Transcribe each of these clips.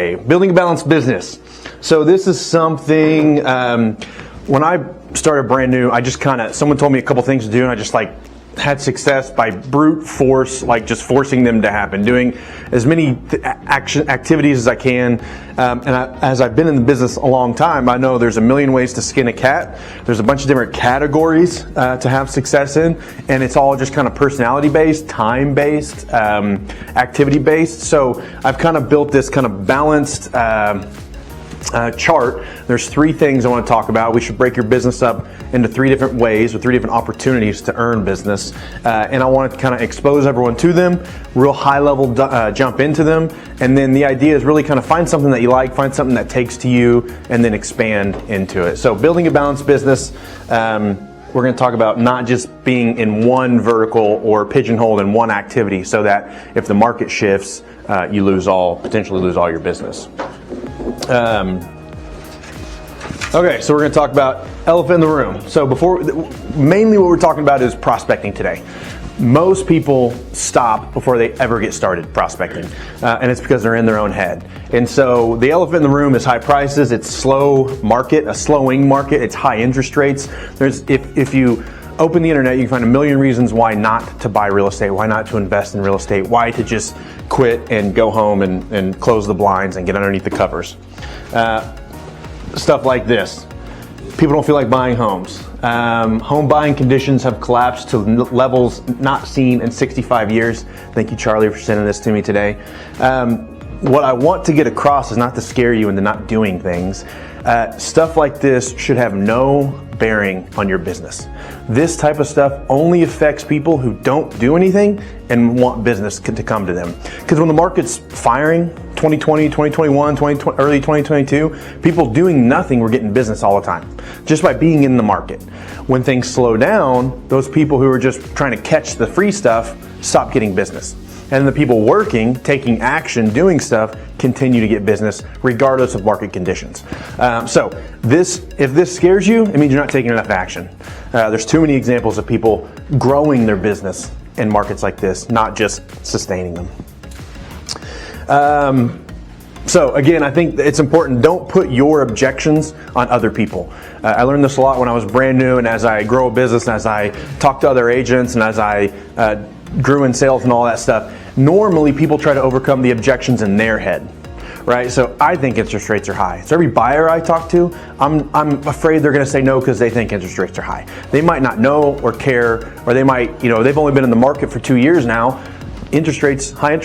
Building a balanced business. So this is something, when I started brand new, I just someone told me a couple things to do and I just had success by brute force, just forcing them to happen, doing as many activities as I can. As I've been in the business a long time, I know there's a million ways to skin a cat. There's a bunch of different categories to have success in, and it's all just kind of personality-based, time-based, activity-based. So I've kind of built this kind of balanced chart. There's three things I want to talk about. We should break your business up into three different ways or three different opportunities to earn business. And I want to kind of expose everyone to them, real high level jump into them. And then the idea is really kind of find something that you like, find something that takes to you, and then expand into it. So building a balanced business, we're going to talk about not just being in one vertical or pigeonholed in one activity so that if the market shifts, you potentially lose all your business. Okay, so we're going to talk about elephant in the room. So mainly what we're talking about is prospecting today. Most people stop before they ever get started prospecting, and it's because they're in their own head. And so the elephant in the room is high prices, it's slowing market, it's high interest rates. If you open the internet, you can find a million reasons why not to buy real estate, why not to invest in real estate, why to just quit and go home and close the blinds and get underneath the covers. Stuff like this. People don't feel like buying homes. Home buying conditions have collapsed to levels not seen in 65 years. Thank you, Charlie, for sending this to me today. What I want to get across is not to scare you into not doing things. Stuff like this should have no bearing on your business. This type of stuff only affects people who don't do anything and want business to come to them. Because when the market's firing, 2020, 2021, early 2022, people doing nothing were getting business all the time, just by being in the market. When things slow down, those people who are just trying to catch the free stuff stop getting business. And the people working, taking action, doing stuff, continue to get business regardless of market conditions. So if this scares you, it means you're not taking enough action. There's too many examples of people growing their business in markets like this, not just sustaining them. So again, I think it's important, don't put your objections on other people. I learned this a lot when I was brand new, and as I grow a business, and as I talk to other agents, and as I grew in sales and all that stuff, normally people try to overcome the objections in their head, right? So I think interest rates are high. So every buyer I talk to, I'm afraid they're going to say no because they think interest rates are high. They might not know or care, or they might, they've only been in the market for 2 years now. High interest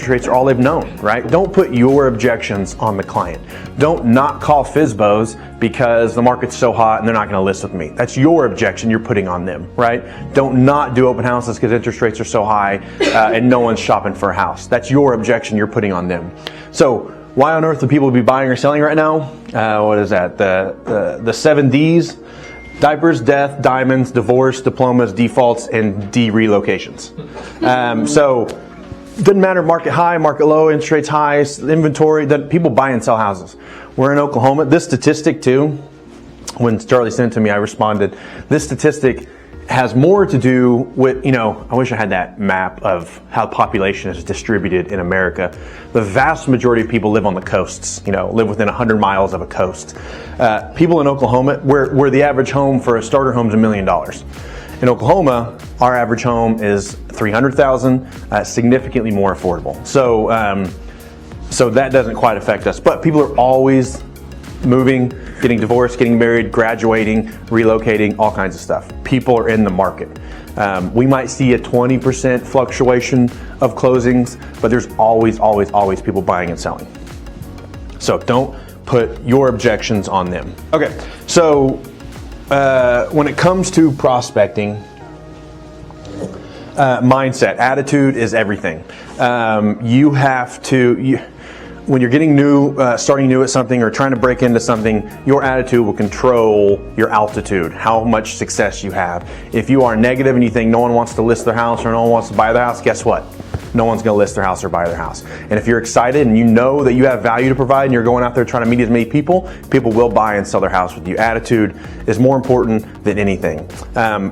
rates are all they've known, right? Don't put your objections on the client. Don't not call FSBOs because the market's so hot and they're not going to list with me. That's your objection you're putting on them, right? Don't not do open houses because interest rates are so high and no one's shopping for a house. That's your objection you're putting on them. So why on earth would people be buying or selling right now? What is that? The 7 Ds. Diapers, death, diamonds, divorce, diplomas, defaults, and de-relocations. So doesn't matter market high, market low, interest rates high, inventory, people buy and sell houses. We're in Oklahoma. This statistic too, when Charlie sent it to me, I responded. This statistic has more to do with, I wish I had that map of how population is distributed in America. The vast majority of people live on the coasts, live within 100 miles of a coast. People in Oklahoma, where the average home for a starter home is $1 million. In Oklahoma, our average home is $300,000, significantly more affordable. So that doesn't quite affect us. But people are always moving, getting divorced, getting married, graduating, relocating, all kinds of stuff. People are in the market. We might see a 20% fluctuation of closings, but there's always, always, always people buying and selling. So don't put your objections on them. Okay, so when it comes to prospecting, mindset, attitude is everything. You have to, when you're getting new, starting new at something or trying to break into something, your attitude will control your altitude, how much success you have. If you are negative and you think no one wants to list their house or no one wants to buy their house, guess what? No one's going to list their house or buy their house. And if you're excited and you know that you have value to provide and you're going out there trying to meet as many people, people will buy and sell their house with you. Attitude is more important than anything.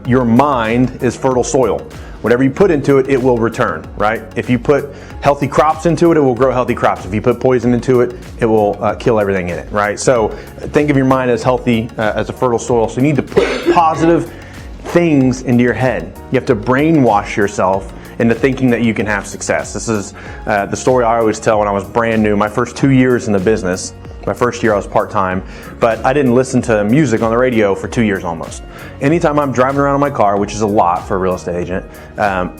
Your mind is fertile soil. Whatever you put into it, it will return, right? If you put healthy crops into it, it will grow healthy crops. If you put poison into it, it will kill everything in it, right? So think of your mind as healthy, as a fertile soil. So you need to put positive things into your head. You have to brainwash yourself into thinking that you can have success. This is the story I always tell when I was brand new. My first 2 years in the business, my first year I was part-time, but I didn't listen to music on the radio for 2 years almost. Anytime I'm driving around in my car, which is a lot for a real estate agent,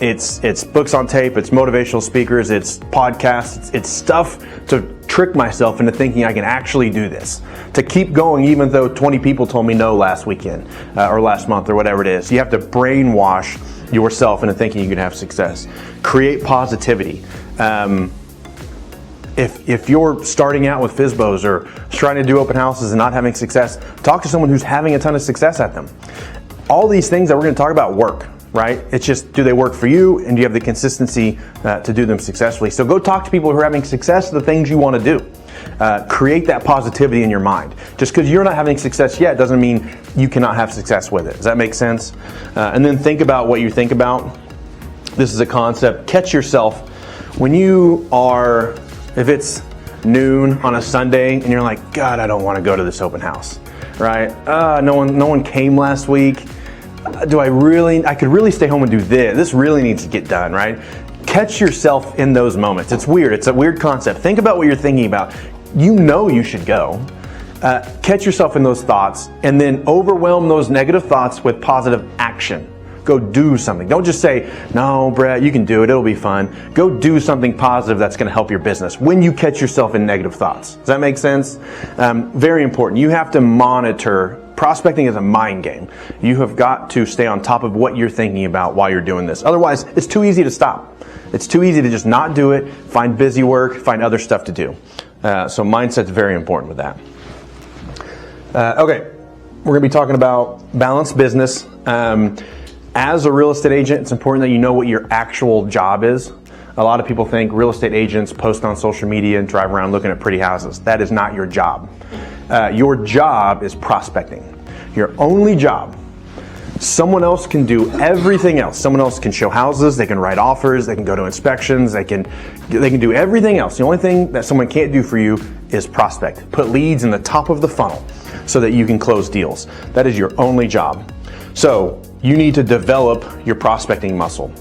it's books on tape, it's motivational speakers, it's podcasts, it's stuff to trick myself into thinking I can actually do this. To keep going even though 20 people told me no last weekend or last month or whatever it is. You have to brainwash yourself into thinking you can have success. Create positivity. If you're starting out with FSBOs or trying to do open houses and not having success, talk to someone who's having a ton of success at them. All these things that we're going to talk about work, right? It's just, do they work for you, and do you have the consistency to do them successfully? So go talk to people who are having success at the things you want to do. Create that positivity in your mind. Just because you're not having success yet doesn't mean you cannot have success with it. Does that make sense? And then think about what you think about. This is a concept. Catch yourself when you are, if it's noon on a Sunday and you're like, God, I don't want to go to this open house, right? No one came last week. I could really stay home and do this. This really needs to get done, right? Catch yourself in those moments. It's weird. It's a weird concept. Think about what you're thinking about. You know you should go. Catch yourself in those thoughts and then overwhelm those negative thoughts with positive action. Go do something. Don't just say, no, Brett, you can do it. It'll be fun. Go do something positive that's going to help your business when you catch yourself in negative thoughts. Does that make sense? Very important. You have to monitor. Prospecting is a mind game. You have got to stay on top of what you're thinking about while you're doing this. Otherwise, it's too easy to stop. It's too easy to just not do it, find busy work, find other stuff to do. So mindset's very important with that. Okay, we're going to be talking about balanced business. As a real estate agent, it's important that you know what your actual job is. A lot of people think real estate agents post on social media and drive around looking at pretty houses. That is not your job. Your job is prospecting. Your only job. Someone else can do everything else. Someone else can show houses, they can write offers, they can go to inspections, they can do everything else. The only thing that someone can't do for you is prospect. Put leads in the top of the funnel so that you can close deals. That is your only job. So you need to develop your prospecting muscle.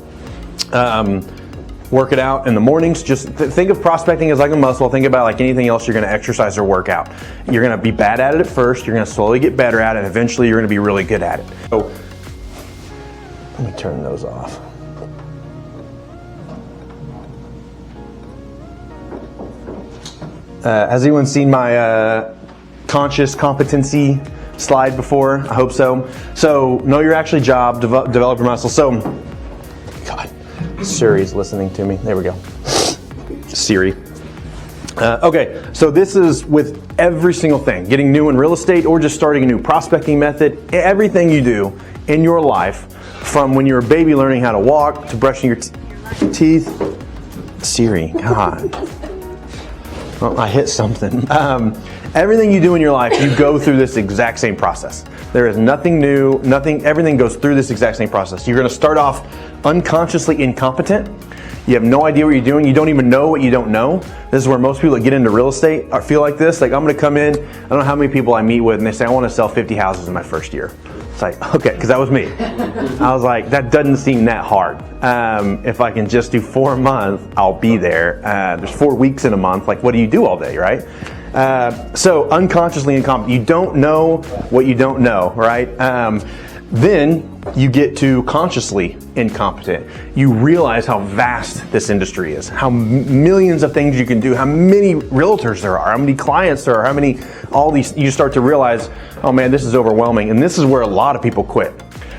Work it out in the mornings. Just think of prospecting as like a muscle. Think about like anything else you're going to exercise or work out. You're going to be bad at it at first. You're going to slowly get better at it. And eventually you're going to be really good at it. So let me turn those off. Has anyone seen my conscious competency slide before? I hope so. So know your actual job, develop your muscle. So, God, Siri's listening to me. There we go. Siri. Okay, so this is with every single thing. Getting new in real estate or just starting a new prospecting method. Everything you do in your life, from when you're a baby learning how to walk to brushing your teeth. Siri, God. Well, I hit something. Everything you do in your life, you go through this exact same process. There is nothing new, everything goes through this exact same process. You're going to start off unconsciously incompetent. You have no idea what you're doing. You don't even know what you don't know. This is where most people that get into real estate feel like this. Like, I'm going to come in, I don't know how many people I meet with, and they say, I want to sell 50 houses in my first year. It's like, okay, because that was me. I was like, that doesn't seem that hard. If I can just do 4 months, I'll be there. There's 4 weeks in a month. Like, what do you do all day, right? So unconsciously incompetent. You don't know what you don't know, right? Then you get to consciously incompetent. You realize how vast this industry is, how millions of things you can do, how many realtors there are, how many clients there are, how many, all these, you start to realize, oh man, this is overwhelming. And this is where a lot of people quit.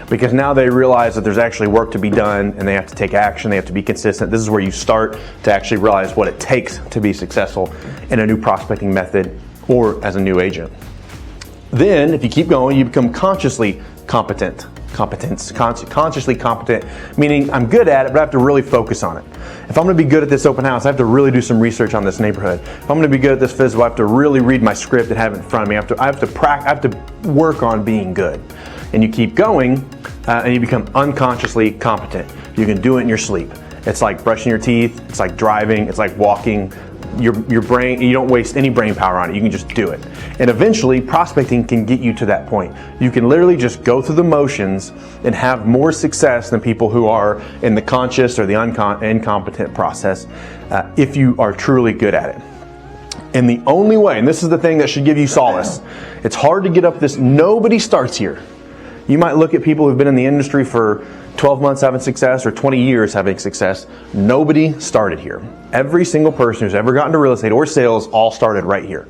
Because now they realize that there's actually work to be done and they have to take action, they have to be consistent. This is where you start to actually realize what it takes to be successful in a new prospecting method or as a new agent. Then, if you keep going, you become consciously competent. Consciously competent, meaning I'm good at it, but I have to really focus on it. If I'm going to be good at this open house, I have to really do some research on this neighborhood. If I'm going to be good at this FSBO, I have to really read my script and have it in front of me. I have to work on being good. and you keep going, and you become unconsciously competent. You can do it in your sleep. It's like brushing your teeth, it's like driving, it's like walking. Your brain, you don't waste any brain power on it, you can just do it. And eventually, prospecting can get you to that point. You can literally just go through the motions and have more success than people who are in the conscious or the incompetent process if you are truly good at it. And the only way, and this is the thing that should give you solace, it's hard to get up this, nobody starts here. You might look at people who've been in the industry for 12 months having success or 20 years having success. Nobody started here. Every single person who's ever gotten to real estate or sales all started right here.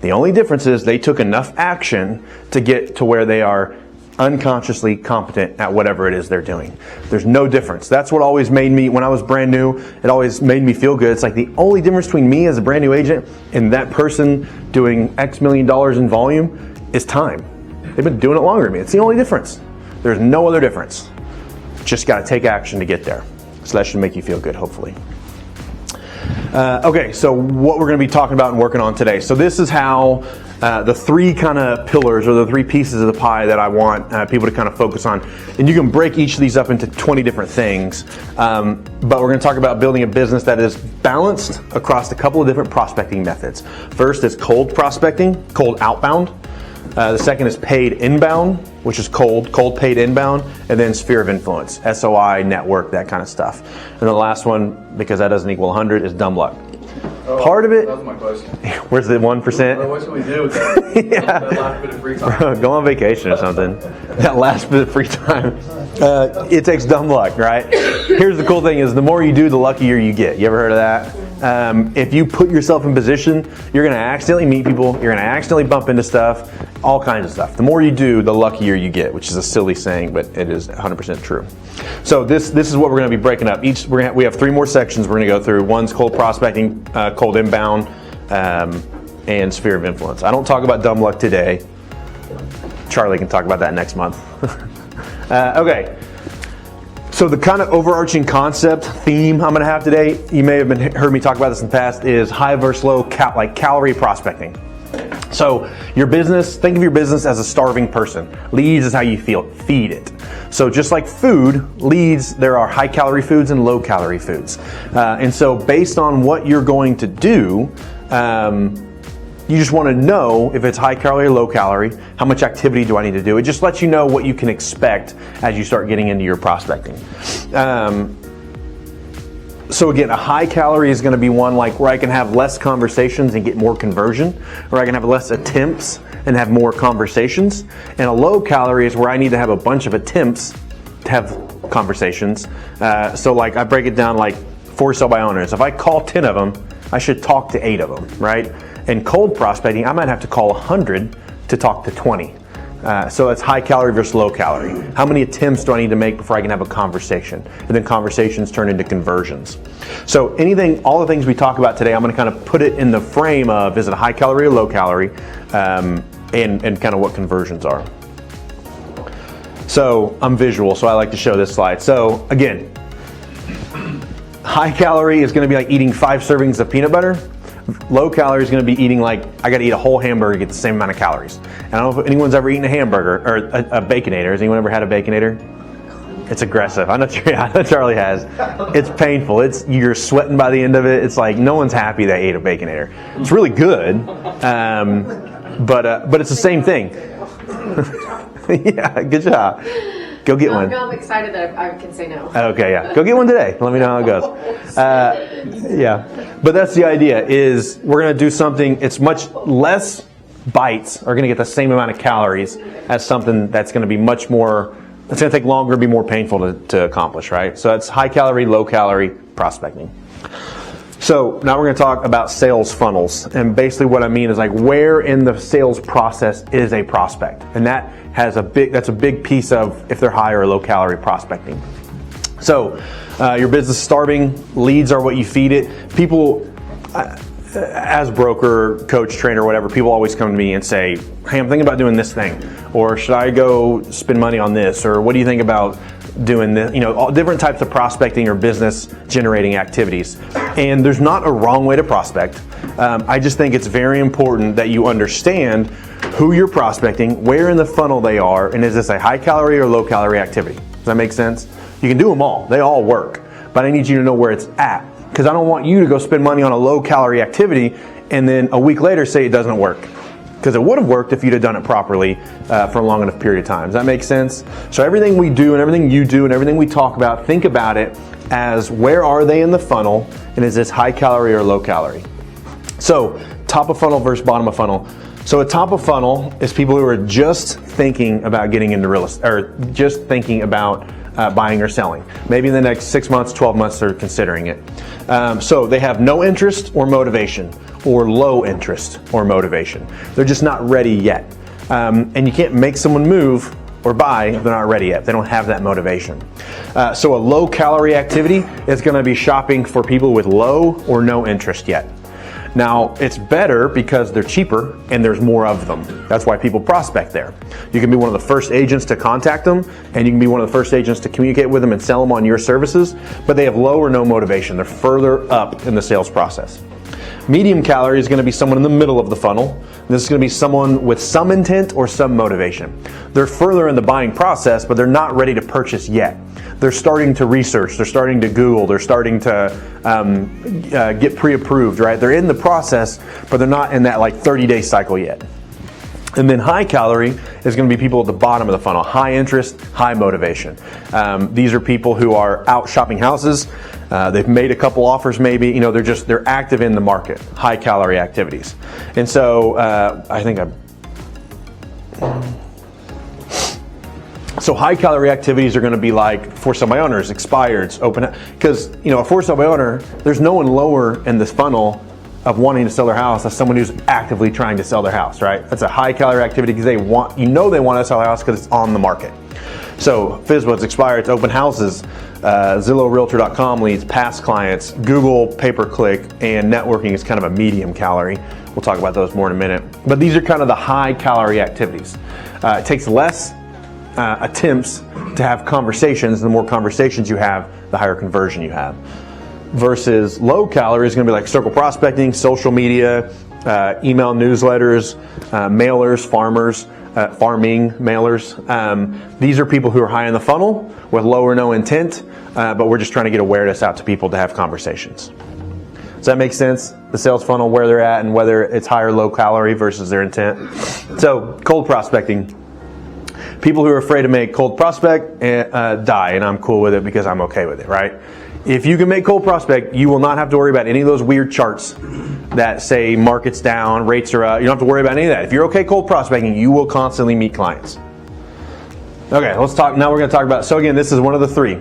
The only difference is they took enough action to get to where they are unconsciously competent at whatever it is they're doing. There's no difference. That's what always made me, when I was brand new, it always made me feel good. It's like the only difference between me as a brand new agent and that person doing X million dollars in volume is time. They've been doing it longer than me. It's the only difference. There's no other difference. Just got to take action to get there. So that should make you feel good, hopefully. Okay, so what we're going to be talking about and working on today. So this is how the three kind of pillars or the three pieces of the pie that I want people to kind of focus on. And you can break each of these up into 20 different things. But we're going to talk about building a business that is balanced across a couple of different prospecting methods. First is cold prospecting, cold outbound. The second is paid inbound, which is cold paid inbound, and then sphere of influence, SOI, network, that kind of stuff. And the last one, because that doesn't equal 100, is dumb luck. Part of it. That was my question. Where's the 1%? What should we do with that? Yeah. That last bit of free time. Go on vacation or something. That last bit of free time. It takes dumb luck, right? Here's the cool thing is the more you do, the luckier you get. You ever heard of that? If you put yourself in position, you're going to accidentally meet people, you're going to accidentally bump into stuff, all kinds of stuff. The more you do, the luckier you get, which is a silly saying, but it is 100% true. So this is what we're going to be breaking up. We have three more sections we're going to go through. One's cold prospecting, cold inbound, and sphere of influence. I don't talk about dumb luck today. Charlie can talk about that next month. Okay. So the kind of overarching concept, theme I'm going to have today, you may have heard me talk about this in the past, is high versus low calorie prospecting. So your business, think of your business as a starving person. Leads is how you feed it. So just like food, leads, there are high calorie foods and low calorie foods. And so based on what you're going to do, you just want to know if it's high calorie or low calorie, how much activity do I need to do. It just lets you know what you can expect as you start getting into your prospecting. So again, a high calorie is going to be one like where I can have less conversations and get more conversion, or I can have less attempts and have more conversations. And a low calorie is where I need to have a bunch of attempts to have conversations. So like I break it down like for sale by owners. If I call 10 of them, I should talk to 8 of them, right? And cold prospecting, I might have to call 100 to talk to 20. So it's high calorie versus low calorie. How many attempts do I need to make before I can have a conversation? And then conversations turn into conversions. So all the things we talk about today, I'm going to kind of put it in the frame of, is it a high calorie or low calorie? And kind of what conversions are. So I'm visual, so I like to show this slide. So again, high calorie is going to be like eating 5 servings of peanut butter. Low calorie is going to be eating like, I got to eat a whole hamburger to get the same amount of calories. And I don't know if anyone's ever eaten a hamburger or a Baconator. Has anyone ever had a Baconator? It's aggressive. I know Charlie has. It's painful. You're sweating by the end of it. It's like no one's happy they ate a Baconator. It's really good, but it's the same thing. Yeah, good job. Go get one. No, I'm excited that I can say no. Okay, yeah. Go get one today. Let me know how it goes. Yeah. But that's the idea, is we're going to do something, it's much less bites are going to get the same amount of calories as something that's going to be much more, it's going to take longer and be more painful to accomplish, right? So it's high calorie, low calorie prospecting. So now we're going to talk about sales funnels. And basically what I mean is like where in the sales process is a prospect. And that's a big piece of if they're high or low calorie prospecting. So your business is starving, leads are what you feed it. People, as broker, coach, trainer, whatever, people always come to me and say, hey, I'm thinking about doing this thing. Or should I go spend money on this? Or what do you think about doing this, all different types of prospecting or business generating activities. And there's not a wrong way to prospect. I just think it's very important that you understand who you're prospecting, where in the funnel they are, and is this a high calorie or low calorie activity? Does that make sense? You can do them all. They all work. But I need you to know where it's at, because I don't want you to go spend money on a low calorie activity and then a week later say it doesn't work. Because it would have worked if you'd have done it properly for a long enough period of time. Does that make sense? So everything we do and everything you do and everything we talk about, think about it as where are they in the funnel, and is this high calorie or low calorie? So top of funnel versus bottom of funnel. So a top of funnel is people who are just thinking about getting into real estate, or just thinking about buying or selling. Maybe in the next 6 months, 12 months, they're considering it. So they have no interest or motivation, or low interest or motivation. They're just not ready yet. And you can't make someone move or buy if they're not ready yet. They don't have that motivation. So a low calorie activity is gonna be shopping for people with low or no interest yet. Now, it's better because they're cheaper and there's more of them. That's why people prospect there. You can be one of the first agents to contact them, and you can be one of the first agents to communicate with them and sell them on your services, but they have low or no motivation. They're further up in the sales process. Medium calorie is going to be someone in the middle of the funnel. This is going to be someone with some intent or some motivation. They're further in the buying process, but they're not ready to purchase yet. They're starting to research, they're starting to Google, they're starting to get pre-approved, right? They're in the process, but they're not in that 30-day cycle yet. And then high calorie is going to be people at the bottom of the funnel, high interest, high motivation. These are people who are out shopping houses. They've made a couple offers maybe, they're active in the market, high calorie activities. And so So high calorie activities are going to be like for sale by owners, expireds, open, because a for sale by owner, there's no one lower in this funnel of wanting to sell their house as someone who's actively trying to sell their house, right? That's a high calorie activity because they want to sell their house because it's on the market. So FSBOs, expireds, open houses, Zillow, Realtor.com leads, past clients, Google, pay-per-click, and networking is kind of a medium calorie. We'll talk about those more in a minute. But these are kind of the high calorie activities. It takes less attempts to have conversations. The more conversations you have, the higher conversion you have. Versus low calorie is going to be like circle prospecting, social media, email newsletters, mailers, farming mailers. These are people who are high in the funnel with low or no intent, but we're just trying to get awareness out to people to have conversations. Does that make sense? The sales funnel, where they're at and whether it's high or low calorie versus their intent. So cold prospecting. People who are afraid to make cold prospect die, and I'm cool with it because I'm okay with it, right? If you can make cold prospect, you will not have to worry about any of those weird charts that say market's down, rates are up. You don't have to worry about any of that. If you're okay cold prospecting, you will constantly meet clients. Okay, let's talk. Now we're going to talk about, so again, this is one of the three.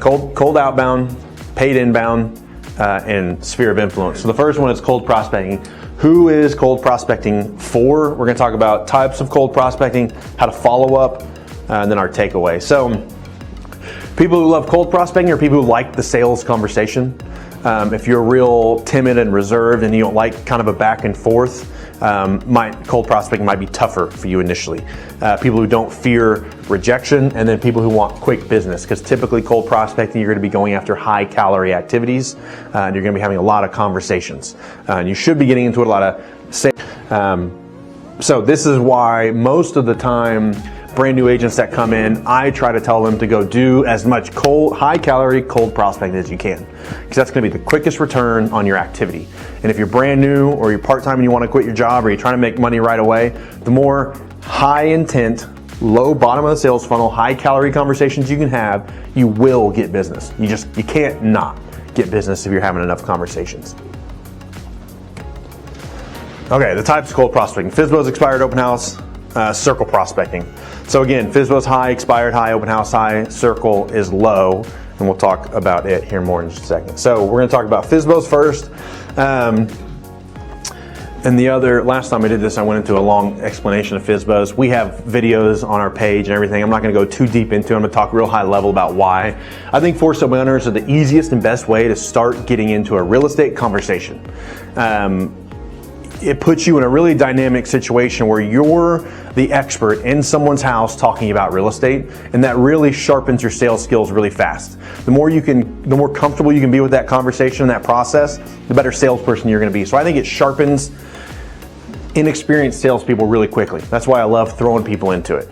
Cold outbound, paid inbound, and sphere of influence. So the first one is cold prospecting. Who is cold prospecting for? We're going to talk about types of cold prospecting, how to follow up, and then our takeaway. So people who love cold prospecting are people who like the sales conversation. If you're real timid and reserved and you don't like kind of a back and forth, cold prospecting might be tougher for you initially. People who don't fear rejection, and then people who want quick business, because typically cold prospecting, you're going to be going after high calorie activities, and you're going to be having a lot of conversations. And you should be getting into a lot of sales. So this is why most of the time, brand new agents that come in, I try to tell them to go do as much high calorie cold prospecting as you can, because that's going to be the quickest return on your activity. And if you're brand new or you're part-time and you want to quit your job or you're trying to make money right away, the more high intent, low bottom of the sales funnel, high calorie conversations you can have, you will get business. You can't not get business if you're having enough conversations. Okay, the types of cold prospecting: FSBOs, expired, open house, circle prospecting. So again, FSBO's high, expired high, open house high, circle is low, and we'll talk about it here more in just a second. So we're going to talk about FSBOs first. And last time I did this, I went into a long explanation of FSBOs. We have videos on our page and everything. I'm not going to go too deep into it. I'm going to talk real high level about why. I think for sale by owners are the easiest and best way to start getting into a real estate conversation. it puts you in a really dynamic situation where you're the expert in someone's house talking about real estate, and that really sharpens your sales skills really fast. The more comfortable you can be with that conversation and that process, the better salesperson you're going to be. So I think it sharpens inexperienced salespeople really quickly. That's why I love throwing people into it,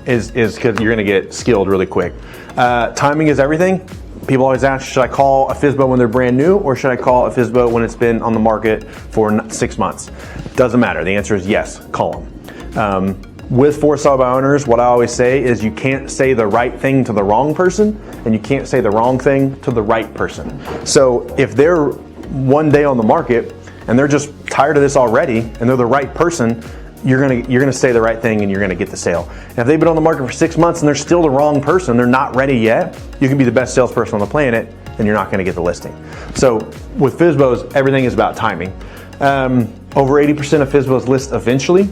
is because you're going to get skilled really quick. Timing is everything. People always ask, should I call a FSBO when they're brand new, or should I call a FSBO when it's been on the market for 6 months? Doesn't matter. The answer is yes, call them. With for sale by owners, what I always say is you can't say the right thing to the wrong person, and you can't say the wrong thing to the right person. So if they're one day on the market and they're just tired of this already, and they're the right person, you're gonna say the right thing and you're gonna get the sale. And if they've been on the market for 6 months and they're still the wrong person, they're not ready yet, you can be the best salesperson on the planet and you're not gonna get the listing. So with FSBOs, everything is about timing. Over 80% of FSBOs list eventually.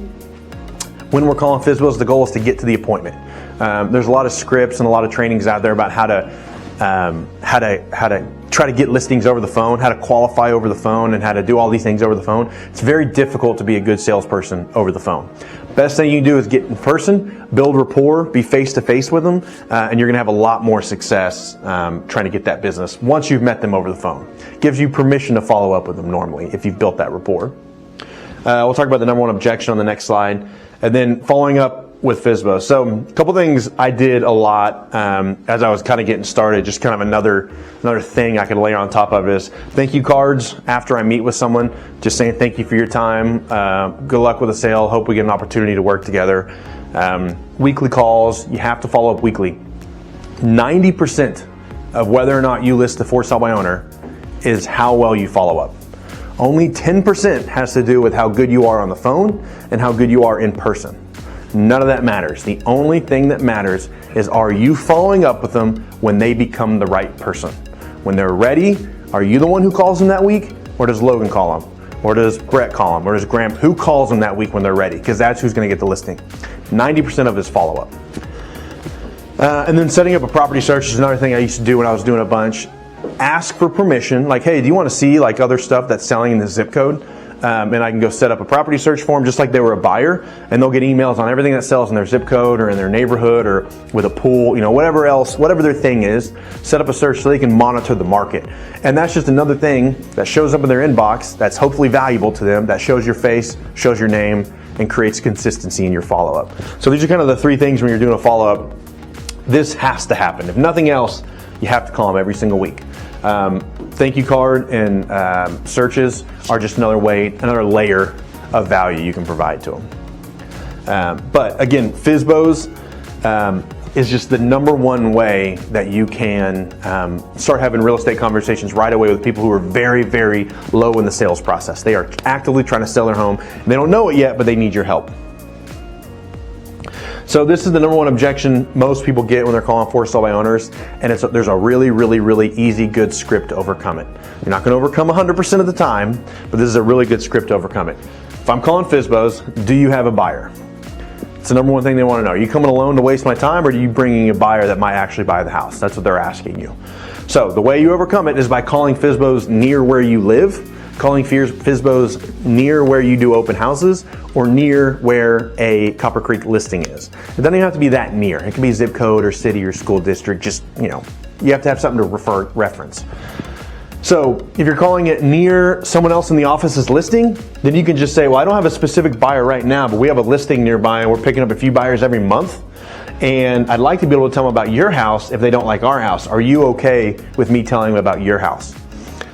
When we're calling FSBOs, the goal is to get to the appointment. There's a lot of scripts and a lot of trainings out there about how to try to get listings over the phone, how to qualify over the phone, and how to do all these things over the phone. It's very difficult to be a good salesperson over the phone. Best thing you can do is get in person, build rapport, be face-to-face with them, and you're going to have a lot more success trying to get that business once you've met them over the phone. Gives you permission to follow up with them normally if you've built that rapport. We'll talk about the number one objection on the next slide, and then following up with FSBO. So a couple things I did a lot as I was kind of getting started, just kind of another thing I could layer on top of is thank you cards after I meet with someone, just saying thank you for your time, good luck with the sale, hope we get an opportunity to work together. Weekly calls, you have to follow up weekly. 90% of whether or not you list the for sale by owner is how well you follow up. Only 10% has to do with how good you are on the phone and how good you are in person. None of that matters. The only thing that matters is, are you following up with them when they become the right person? When they're ready, are you the one who calls them that week? Or does Logan call them? Or does Brett call them? Or does Graham? Who calls them that week when they're ready? Because that's who's going to get the listing. 90% of it is follow-up. And then setting up a property search is another thing I used to do when I was doing a bunch. Ask for permission. Like, hey, do you want to see like other stuff that's selling in the zip code? And I can go set up a property search form just like they were a buyer, and they'll get emails on everything that sells in their zip code or in their neighborhood or with a pool, whatever else, whatever their thing is, set up a search so they can monitor the market. And that's just another thing that shows up in their inbox that's hopefully valuable to them, that shows your face, shows your name, and creates consistency in your follow-up. So these are kind of the three things when you're doing a follow-up. This has to happen. If nothing else, you have to call them every single week. Thank you card and searches are just another layer of value you can provide to them. But again, FSBOs is just the number one way that you can start having real estate conversations right away with people who are very, very low in the sales process. They are actively trying to sell their home. They don't know it yet, but they need your help. So this is the number one objection most people get when they're calling for sale by owners, and there's a really, really, really easy, good script to overcome it. You're not going to overcome 100% of the time, but this is a really good script to overcome it. If I'm calling FSBOs, do you have a buyer? It's the number one thing they want to know. Are you coming alone to waste my time, or are you bringing a buyer that might actually buy the house? That's what they're asking you. So the way you overcome it is by calling FSBOs near where you live, calling FSBOs near where you do open houses, or near where a Copper Creek listing is. It doesn't even have to be that near. It can be zip code or city or school district. Just, you have to have something to reference. So if you're calling it near someone else in the office's listing, then you can just say, well, I don't have a specific buyer right now, but we have a listing nearby and we're picking up a few buyers every month. And I'd like to be able to tell them about your house if they don't like our house. Are you okay with me telling them about your house?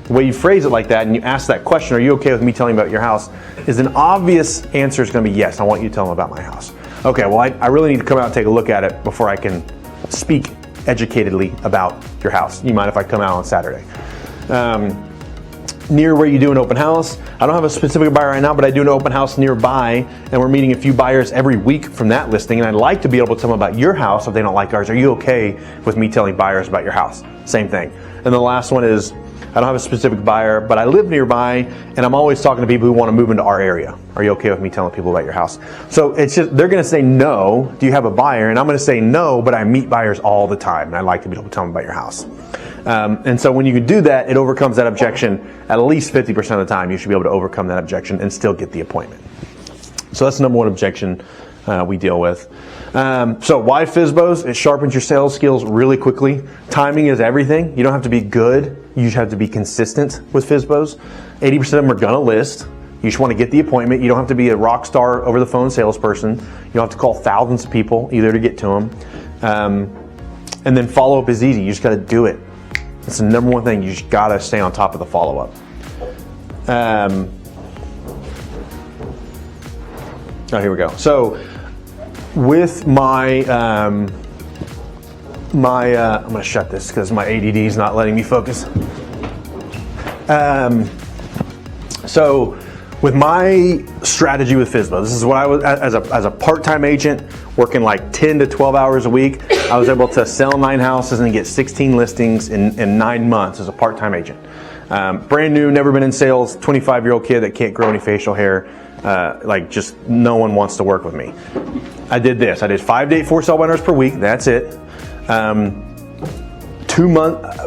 The way you phrase it like that and you ask that question, are you okay with me telling about your house, is an obvious answer is going to be yes, I want you to tell them about my house. Okay, well, I really need to come out and take a look at it before I can speak educatedly about your house. You mind if I come out on Saturday? Near where you do an open house. I don't have a specific buyer right now, but I do an open house nearby, and we're meeting a few buyers every week from that listing, and I'd like to be able to tell them about your house if they don't like ours. Are you okay with me telling buyers about your house? Same thing. And the last one is, I don't have a specific buyer, but I live nearby, and I'm always talking to people who want to move into our area. Are you okay with me telling people about your house? So it's just, they're going to say no, do you have a buyer? And I'm going to say no, but I meet buyers all the time, and I like to be able to tell them about your house. And so when you can do that, it overcomes that objection at least 50% of the time. You should be able to overcome that objection and still get the appointment. So that's the number one objection we deal with. So why FSBOs? It sharpens your sales skills really quickly. Timing is everything. You don't have to be good. You just have to be consistent with FSBOs. 80% of them are going to list. You just want to get the appointment. You don't have to be a rock star over the phone salesperson. You don't have to call thousands of people either to get to them. And then follow up is easy. You just got to do it. It's the number one thing. You just got to stay on top of the follow up. Oh, here we go. So with my, I'm going to shut this because my ADD is not letting me focus. So with my strategy with FSBO, this is what I was, as a part-time agent, working like 10 to 12 hours a week, I was able to sell 9 houses and get 16 listings in 9 months as a part-time agent. Brand new, never been in sales, 25-year-old kid that can't grow any facial hair. Like just no one wants to work with me. I did this. I did 5 to 8 for sale webinars per week. That's it. 2 months.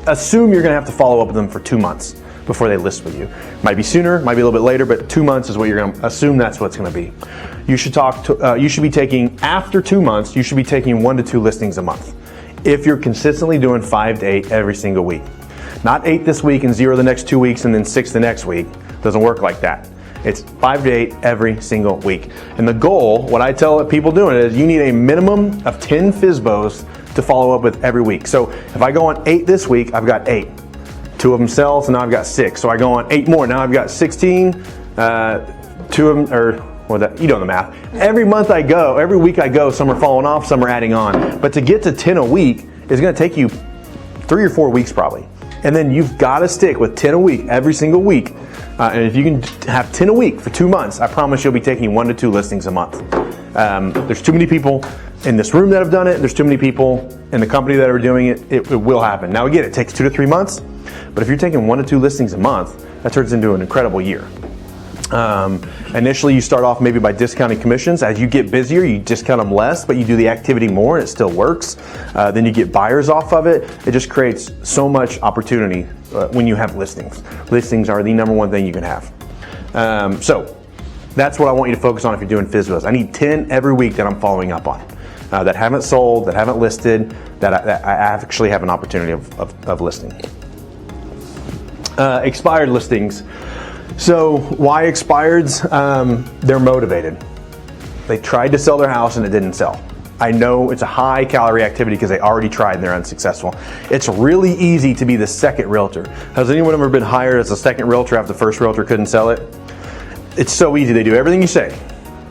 Assume you're going to have to follow up with them for 2 months before they list with you. Might be sooner, might be a little bit later, but 2 months is what you're going to assume. That's what it's going to be. You should you should be taking, after 2 months, you should be taking 1 to 2 listings a month. If you're consistently doing 5 to 8 every single week, not 8 this week and 0 the next 2 weeks and then 6 the next week. Doesn't work like that. It's 5 to 8 every single week. And the goal, what I tell people doing it is you need a minimum of 10 FSBOs to follow up with every week. So if I go on 8 this week, I've got 8. 2 of them sell, so now I've got 6. So I go on 8 more, now I've got 16. 2 of them, or well, you know the math. Every month I go, every week I go, some are falling off, some are adding on. But to get to 10 a week is going to take you 3 or 4 weeks probably. And then you've got to stick with 10 a week every single week. And if you can have 10 a week for 2 months, I promise you'll be taking 1 to 2 listings a month. There's too many people in this room that have done it. There's too many people in the company that are doing it. It will happen. Now again, it takes 2 to 3 months, but if you're taking 1 to 2 listings a month, that turns into an incredible year. Initially, you start off maybe by discounting commissions. As you get busier, you discount them less, but you do the activity more and it still works. Then you get buyers off of it. It just creates so much opportunity when you have listings. Listings are the number one thing you can have. So that's what I want you to focus on if you're doing FSBOs. I need 10 every week that I'm following up on, that haven't sold, that haven't listed, that I actually have an opportunity of listing. Expired listings. So why expireds? They're motivated. They tried to sell their house and it didn't sell. I know it's a high calorie activity because they already tried and they're unsuccessful. It's really easy to be the second realtor. Has anyone ever been hired as a second realtor after the first realtor couldn't sell it? It's so easy. They do everything you say.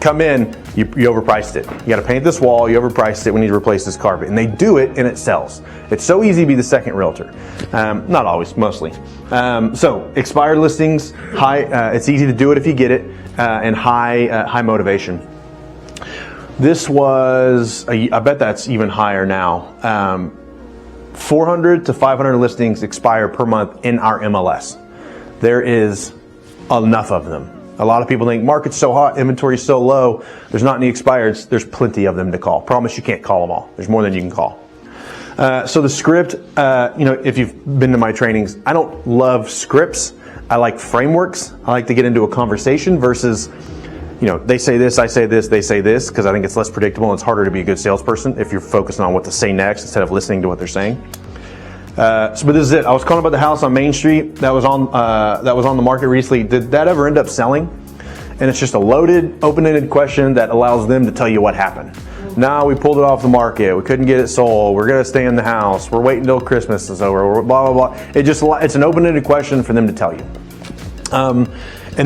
Come in, you overpriced it. You got to paint this wall, you overpriced it, we need to replace this carpet. And they do it and it sells. It's so easy to be the second realtor. Not always, mostly. So expired listings, it's easy to do it if you get it, and high motivation. This was, I bet that's even higher now. 400 to 500 listings expire per month in our MLS. There is enough of them. A lot of people think market's so hot, inventory is so low, there's not any expireds. There's plenty of them to call. Promise you can't call them all. There's more than you can call. So the script, if you've been to my trainings, I don't love scripts. I like frameworks. I like to get into a conversation versus, they say this, I say this, they say this, because I think it's less predictable and it's harder to be a good salesperson if you're focusing on what to say next instead of listening to what they're saying. But this is it. I was calling about the house on Main Street that was on the market recently. Did that ever end up selling? And it's just a loaded, open-ended question that allows them to tell you what happened. No, we pulled it off the market. We couldn't get it sold. We're going to stay in the house. We're waiting until Christmas is over. Blah, blah, blah. It's an open-ended question for them to tell you. And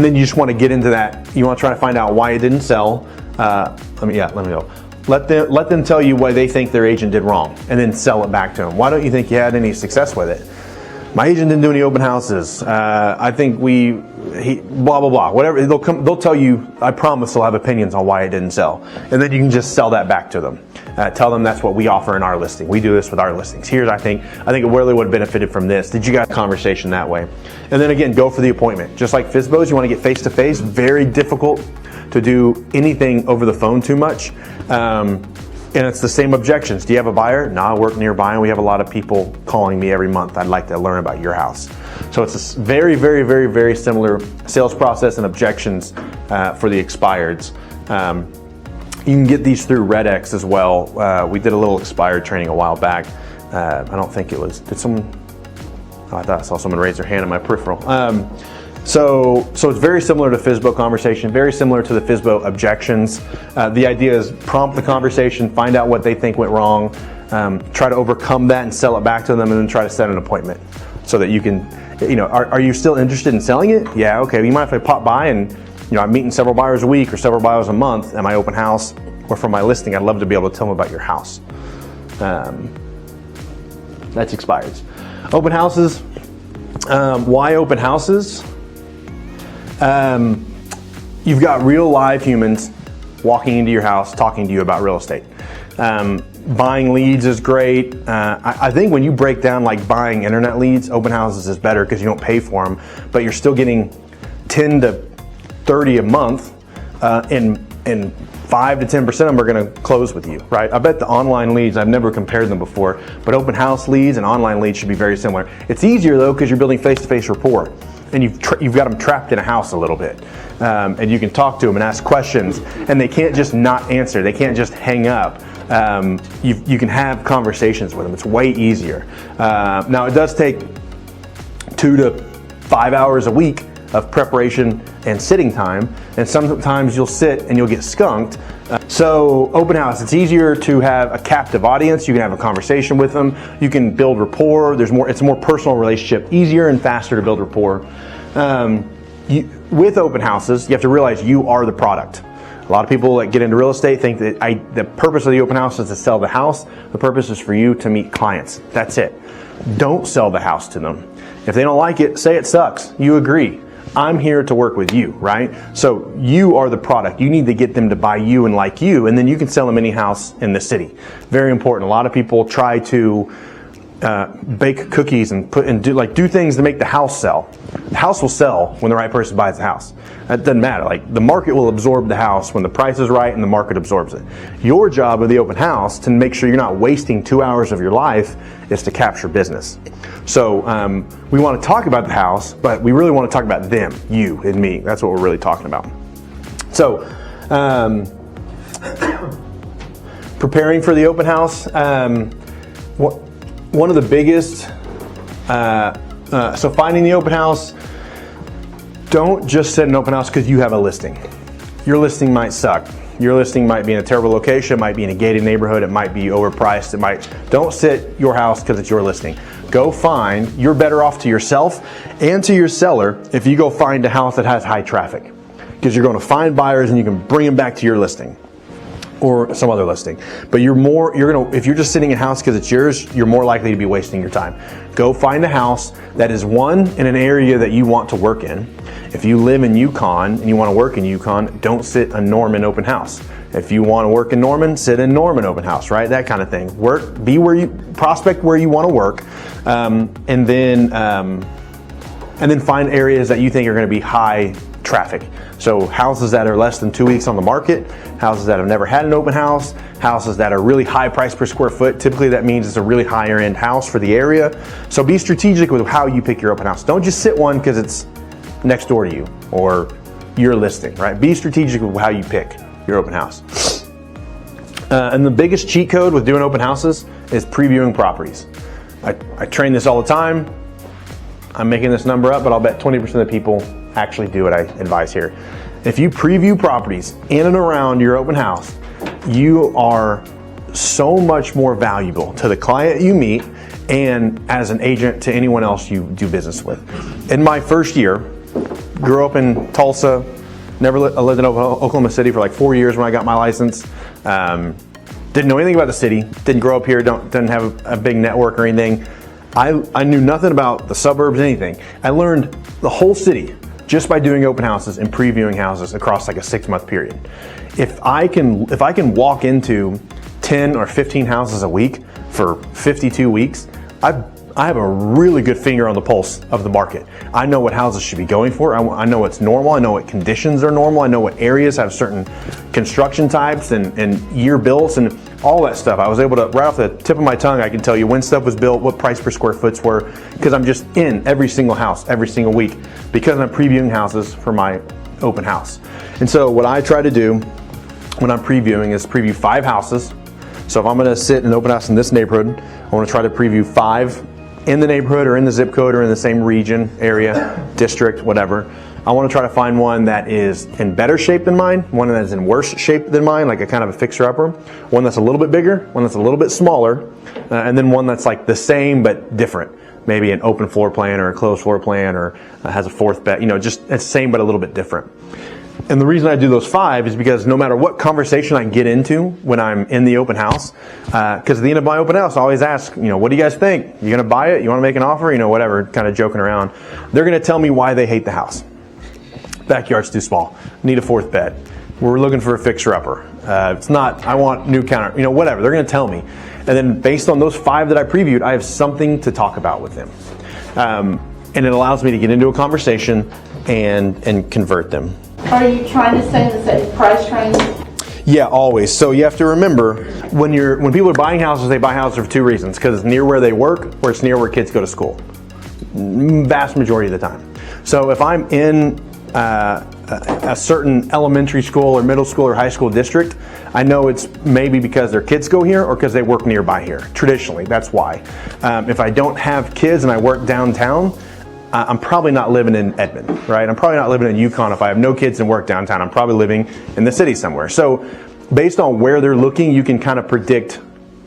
then you just want to get into that. You want to try to find out why it didn't sell. Let me go. Let them tell you why they think their agent did wrong, and then sell it back to them. Why don't you think you had any success with it? My agent didn't do any open houses. I think blah blah blah. Whatever they'll tell you. I promise they'll have opinions on why it didn't sell, and then you can just sell that back to them. Tell them that's what we offer in our listing. We do this with our listings. Here's I think it really would have benefited from this. Did you guys have a conversation that way? And then again, go for the appointment. Just like FSBOs, you want to get face to face. Very difficult to do anything over the phone too much. And it's the same objections. Do you have a buyer? No, I work nearby and we have a lot of people calling me every month. I'd like to learn about your house. So it's a very, very, very, very similar sales process and objections for the expireds. You can get these through RedX as well. We did a little expired training a while back. I don't think it was, did someone, oh, I thought I saw someone raise their hand in my peripheral. So it's very similar to FSBO conversation, very similar to the FSBO objections. The idea is prompt the conversation, find out what they think went wrong, try to overcome that and sell it back to them, and then try to set an appointment so that you can, are you still interested in selling it? Yeah, okay, you mind if I pop by and, I'm meeting several buyers a week or several buyers a month at my open house or for my listing. I'd love to be able to tell them about your house. That's expireds. Open houses. Why open houses? You've got real live humans walking into your house, talking to you about real estate. Buying leads is great. I think when you break down like buying internet leads, open houses is better because you don't pay for them, but you're still getting 10 to 30 a month, and 5 to 10% of them are going to close with you, right? I bet the online leads, I've never compared them before, but open house leads and online leads should be very similar. It's easier though because you're building face-to-face rapport, and you've got them trapped in a house a little bit, and you can talk to them and ask questions, and they can't just not answer. They can't just hang up. You can have conversations with them. It's way easier. Now it does take 2 to 5 hours a week of preparation and sitting time, and sometimes you'll sit and you'll get skunked. So open house, it's easier to have a captive audience. You can have a conversation with them. You can build rapport. It's a more personal relationship, easier and faster to build rapport. With open houses, you have to realize you are the product. A lot of people that get into real estate think that the purpose of the open house is to sell the house. The purpose is for you to meet clients. That's it. Don't sell the house to them. If they don't like it, say it sucks. You agree. I'm here to work with you, right? So you are the product. You need to get them to buy you and like you, and then you can sell them any house in the city. Very important. A lot of people try to bake cookies and do things to make the house sell. The house will sell when the right person buys the house. That doesn't matter. Like the market will absorb the house when the price is right and the market absorbs it. Your job with the open house to make sure you're not wasting 2 hours of your life is to capture business. So we want to talk about the house, but we really want to talk about them, you and me. That's what we're really talking about. So preparing for the open house. One of the biggest, so finding the open house, don't just set an open house because you have a listing. Your listing might suck. Your listing might be in a terrible location, it might be in a gated neighborhood, it might be overpriced, don't sit your house because it's your listing. You're better off to yourself and to your seller if you go find a house that has high traffic, because you're going to find buyers and you can bring them back to your listing or some other listing. But if you're just sitting in a house because it's yours, you're more likely to be wasting your time. Go find a house that is in an area that you want to work in. If you live in Yukon and you want to work in Yukon, don't sit a Norman open house. If you want to work in Norman, sit in Norman open house, right? That kind of thing. Prospect where you want to work, and then find areas that you think are going to be high traffic. So houses that are less than 2 weeks on the market, houses that have never had an open house, houses that are really high price per square foot. Typically that means it's a really higher end house for the area. So be strategic with how you pick your open house. Don't just sit one because it's next door to you or your listing, right? Be strategic with how you pick your open house. And the biggest cheat code with doing open houses is previewing properties. I train this all the time. I'm making this number up, but I'll bet 20% of the people actually do what I advise here. If you preview properties in and around your open house, you are so much more valuable to the client you meet and as an agent to anyone else you do business with. In my first year, grew up in Tulsa, I lived in Oklahoma City for like 4 years when I got my license. Didn't know anything about the city, didn't grow up here, didn't have a big network or anything. I knew nothing about the suburbs, anything. I learned the whole city just by doing open houses and previewing houses across like a 6-month period. If I can walk into 10 or 15 houses a week for 52 weeks, I have a really good finger on the pulse of the market. I know what houses should be going for. I know what's normal. I know what conditions are normal. I know what areas have certain construction types and year builds. And all that stuff. I was able to, right off the tip of my tongue, I can tell you when stuff was built, what price per square foots were, because I'm just in every single house, every single week, because I'm previewing houses for my open house. And so what I try to do when I'm previewing is preview 5 houses. So if I'm gonna sit in an open house in this neighborhood, I wanna try to preview 5 in the neighborhood or in the zip code or in the same region, area, district, whatever. I want to try to find one that is in better shape than mine, one that is in worse shape than mine, like a kind of a fixer-upper, one that's a little bit bigger, one that's a little bit smaller, and then one that's like the same but different. Maybe an open floor plan or a closed floor plan, or has a 4th bed, just it's the same but a little bit different. And the reason I do those 5 is because no matter what conversation I get into when I'm in the open house, because at the end of my open house, I always ask, what do you guys think? You gonna buy it? You wanna make an offer? Whatever, kind of joking around. They're gonna tell me why they hate the house. Backyard's too small. Need a 4th bed. We're looking for a fixer-upper. It's not, I want new counter, whatever. They're gonna tell me. And then based on those 5 that I previewed, I have something to talk about with them. And it allows me to get into a conversation and convert them. Are you trying to stay in the same price range? Yeah, always. So you have to remember, when people are buying houses, they buy houses for 2 reasons. Because it's near where they work, or it's near where kids go to school. Vast majority of the time. So if I'm in a certain elementary school or middle school or high school district, I know it's maybe because their kids go here or because they work nearby here. Traditionally, that's why. If I don't have kids and I work downtown, I'm probably not living in Edmond, right? I'm probably not living in Yukon if I have no kids and work downtown. I'm probably living in the city somewhere. So based on where they're looking, you can kind of predict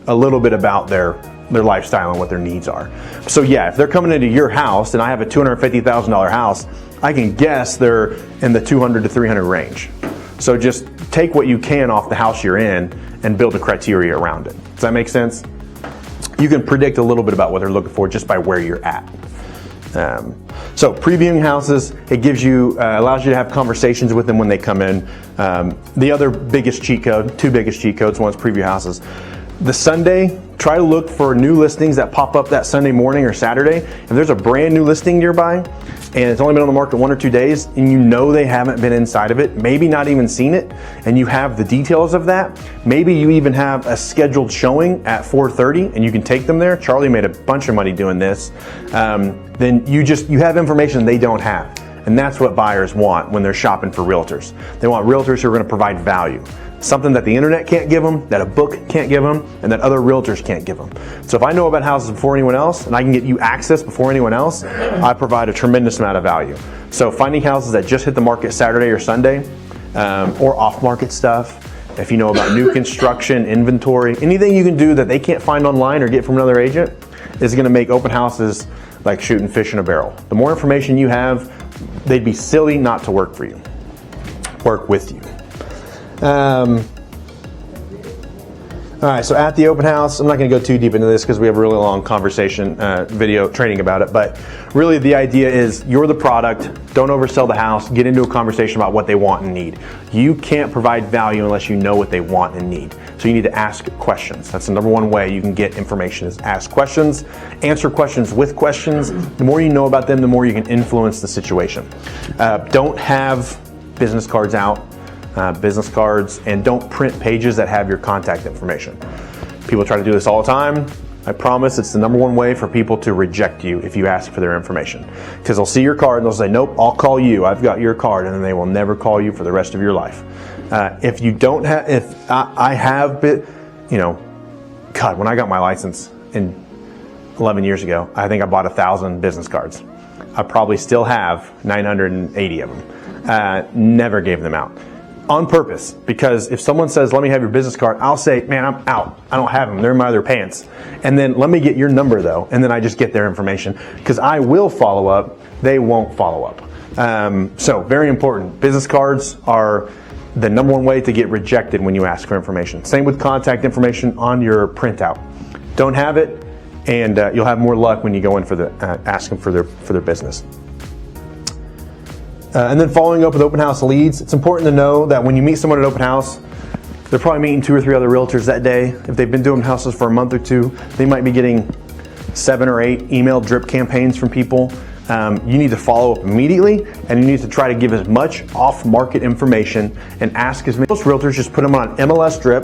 a little bit about their lifestyle and what their needs are. So yeah, if they're coming into your house and I have a $250,000 house, I can guess they're in the 200 to 300 range. So just take what you can off the house you're in and build a criteria around it. Does that make sense? You can predict a little bit about what they're looking for just by where you're at. So previewing houses, it gives you, allows you to have conversations with them when they come in. The other biggest cheat code, 2 biggest cheat codes, one's preview houses. The Sunday, try to look for new listings that pop up that Sunday morning or Saturday. If there's a brand new listing nearby and it's only been on the market 1 or 2 days and they haven't been inside of it, maybe not even seen it, and you have the details of that, maybe you even have a scheduled showing at 4:30 and you can take them there. Charlie made a bunch of money doing this. Then you have information they don't have. And that's what buyers want when they're shopping for realtors. They want realtors who are going to provide value. Something that the internet can't give them, that a book can't give them, and that other realtors can't give them. So if I know about houses before anyone else, and I can get you access before anyone else, I provide a tremendous amount of value. So finding houses that just hit the market Saturday or Sunday, or off-market stuff, if you know about new construction, inventory, anything you can do that they can't find online or get from another agent is going to make open houses like shooting fish in a barrel. The more information you have, they'd be silly not to work for you, work with you. All right, so at the open house, I'm not going to go too deep into this because we have a really long conversation, video training about it, but really the idea is you're the product, don't oversell the house, get into a conversation about what they want and need. You can't provide value unless you know what they want and need. So you need to ask questions. That's the number 1 way you can get information is ask questions, answer questions with questions. The more you know about them, the more you can influence the situation. Don't have business cards out. And don't print pages that have your contact information. People try to do this all the time. I promise it's the number 1 way for people to reject you if you ask for their information. Because they'll see your card and they'll say, nope, I'll call you. I've got your card, and then they will never call you for the rest of your life. If you don't have, if I have been, God, when I got my license in 11 years ago, I think I bought 1,000 business cards. I probably still have 980 of them. Never gave them out. On purpose, because if someone says, let me have your business card, I'll say, man, I'm out. I don't have them. They're in my other pants. And then let me get your number though. And then I just get their information because I will follow up. They won't follow up. So very important. Business cards are the number 1 way to get rejected when you ask for information. Same with contact information on your printout. Don't have it and you'll have more luck when you go in for asking for their business. And then following up with open house leads, it's important to know that when you meet someone at open house, they're probably meeting 2 or 3 other realtors that day. If they've been doing houses for a month or 2, they might be getting 7 or 8 email drip campaigns from people. You need to follow up immediately, and you need to try to give as much off-market information and ask as many. Most realtors just put them on MLS drip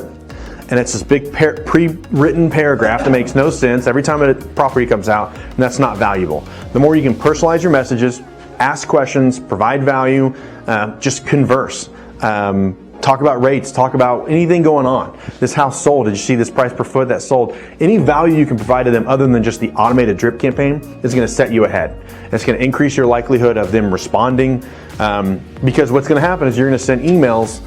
and it's this big pre-written paragraph that makes no sense every time a property comes out, and that's not valuable. The more you can personalize your messages, ask questions, provide value, just converse. Talk about rates, talk about anything going on. This house sold, did you see this price per foot that sold? Any value you can provide to them other than just the automated drip campaign is gonna set you ahead. It's gonna increase your likelihood of them responding, because what's gonna happen is you're gonna send emails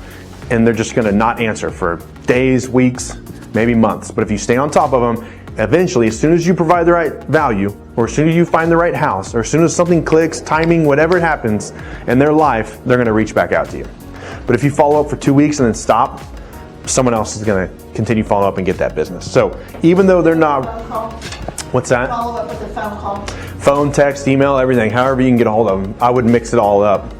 and they're just gonna not answer for days, weeks, maybe months. But if you stay on top of them, eventually, as soon as you provide the right value, or as soon as you find the right house, or as soon as something clicks, timing, whatever happens in their life, they're gonna reach back out to you. But if you follow up for 2 weeks and then stop, someone else is going to continue follow up and get that business. So even though they're not, Phone call, what's that? follow up with a phone call. Phone, text, email, everything, however you can get a hold of them. I would mix it all up.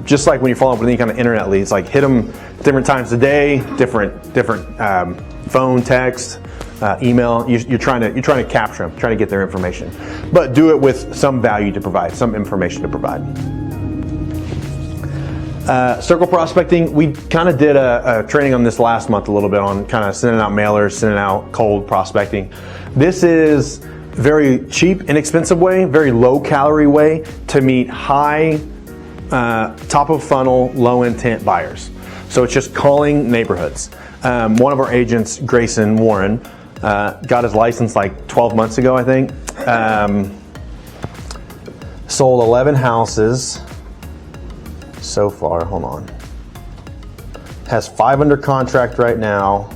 Just like when you follow up with any kind of internet leads, like hit them different times a day, different phone, text, email. You're trying to capture them, trying to get their information, but do it with some value to provide, some information to provide. Circle prospecting, we kind of did a training on this last month a little bit on kind of sending out mailers, sending out cold prospecting. This is very cheap, inexpensive way, very low calorie way to meet high top of funnel, low intent buyers. So it's just calling neighborhoods. One of our agents, Grayson Warren, got his license like 12 months ago, I think. Sold 11 houses. So far, hold on. Has 5 under contract right now